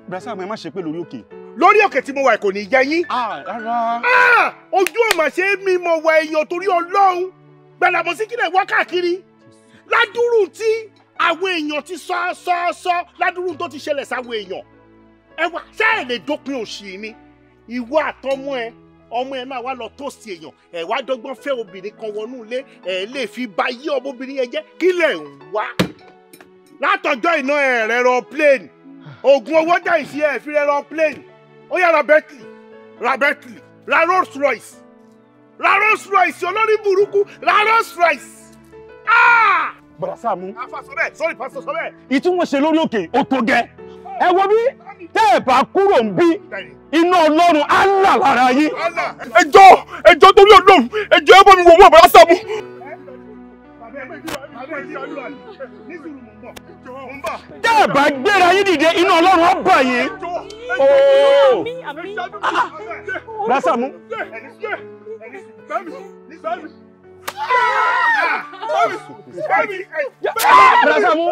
Brother Saamu ẹ má ṣe pé lórí òkè. Lórí òkè tí mo wà kò ní jẹ yín. Rárá. Ojú ò mà ṣe é mi mọ̀ wà èèyàn torí Ọlọ́run. Gbàdàmọ́ sí kílẹ̀ wá káàkiri. Ládùúrù tí àwọn èèyàn ti sọ ládùúrù tó ti ṣẹlẹ̀ sáwọn èèyàn. Ẹ wá ṣé ẹ lè dópin òṣì ni? Ìwọ àtọmọ ẹ náà wá lọ tóòsì èèyàn. Ẹ wá dọ́gbọ́n fẹ́ obìnrin kan wọnú ilé. Ẹ lè fi ba yí ọmọbìnrin yẹn jẹ́. Kílẹ̀ ń wá. Látọjọ́ iná ẹ̀rẹ̀ aeroplane. Oògùn owó dá ìṣe ẹ̀ fi aeroplane. Ó yá ra Bentley, ra Rolls Royce. Ra Rolls Royce olórí burúkú, ra Rolls Royce. Brother Saamu. Sorry, Pastor, sọ bẹ́ẹ̀. Ìtúwọ̀n ṣe lórí òkè ó tó gẹ́. Ẹ wo bí tẹ́ ẹ bá kúrò ń bí iná Ọlọ́run á là lára yín. Ẹ jọ̀ọ́ torí Ọlọ́run, ẹ jọ̀ọ́ ẹ bá mi wò wọ́n Brother Saamu. Tẹ́ ẹ bá gbéra yín dìde iná Ọlọ́run á bà yín. Brother Saamu. Brother Saamu.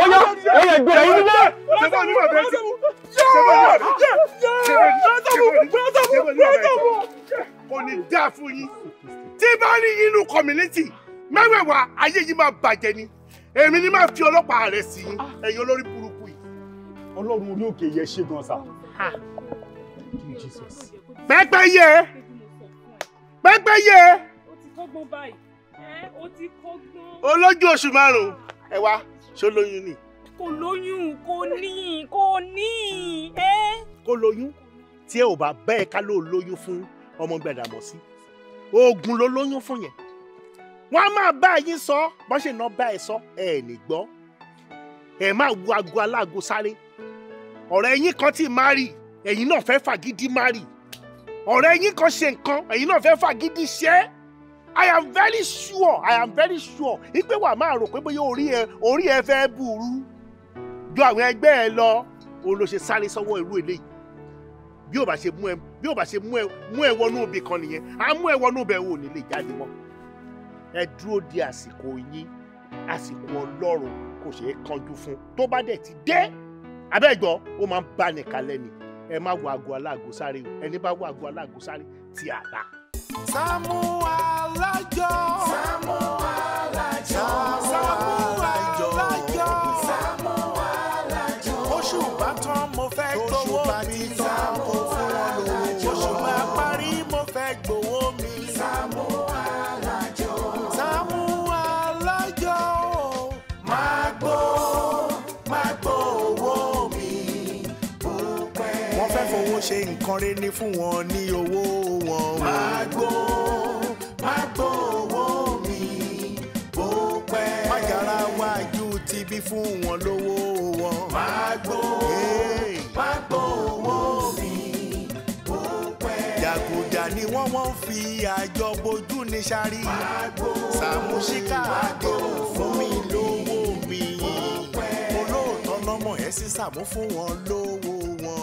Oya gbéra yín dìde. Kò ní dáa fún yín. Tí bá rí inú community mẹ́wẹ̀ẹ̀wá ayé yìí máa bàjẹ́ ni. Èmi ni máa fi ọlọ́pàá rẹ̀ sí yín. Ẹ̀yin olórí burúkú yìí. Ọlọ́run orí òkè yẹ ṣe gan sa. Pẹ́pẹ́yẹ. Kọ́gbọ́n báyìí. Ó ti kọ́gbọ́n. Olójú oṣù 5. Ẹ wá, ṣó lóyún ni? Kò lóyún, kò ní. Kò lóyún. Tí ẹ ò bá bẹ́ẹ̀ ká ló lóyún fún ọmọ Gbàdàmọ́sí. Oògùn ló lóyún fún yẹn. Wọ́n á máa bá yín sọ, bọ́n ṣe ná bá ẹ sọ, ẹ ní gbọ́. Ẹ máa wo aago aláago sáré. Ọ̀rẹ́ yín kan ti marry, ẹ̀yin náà fẹ́ fàgídí marry. Ọ̀rẹ́ yín kan ṣe nǹkan, ẹ̀yin náà fẹ́ fàgídí ṣe. I am very sure ìpè wà máa rò pé bóyá orí ẹ fẹ́ burú ju àwọn ẹgbẹ́ ẹ lọ òun ló ṣe sáré sọ́wọ́ irú eléyìí bí ó bá ṣe mú ẹ wọnú ibì kan nìyẹn á mú ẹ wọnú ibẹ̀ wò ní lè jáde mọ́. Ẹ dúró di àsìkò yín, àsìkò Ọlọ́run kò ṣeé kánjú fún. Tó bá dẹ̀ ti dé abẹ́gbọ́ ó máa ń bá nìkan lẹ́ni. Ẹ má wo aago aláàgó sáré o, ẹni bá wo aago aláàgó sáré ti àlá. Saamu Alajo. Saamu Alajo. Saamu Alajo. Saamu Alajo. Oṣù bá tán fowó ṣe nǹkan rẹ̀ ní fún wọn ní owó wọn. Magbo owó mi bó pẹ́. Májàra wájú ti bí fún wọn lówó wọn. Magbo owó mi bó pẹ́. Jàgùjà ni wọ́n fi àjọ bojú ní sáré. Sàámú Àlàjò fún mi lówó mi. Olóòótọ́ lọ́mọ ẹ̀ sí Sàámú fún wọn lówó wọn.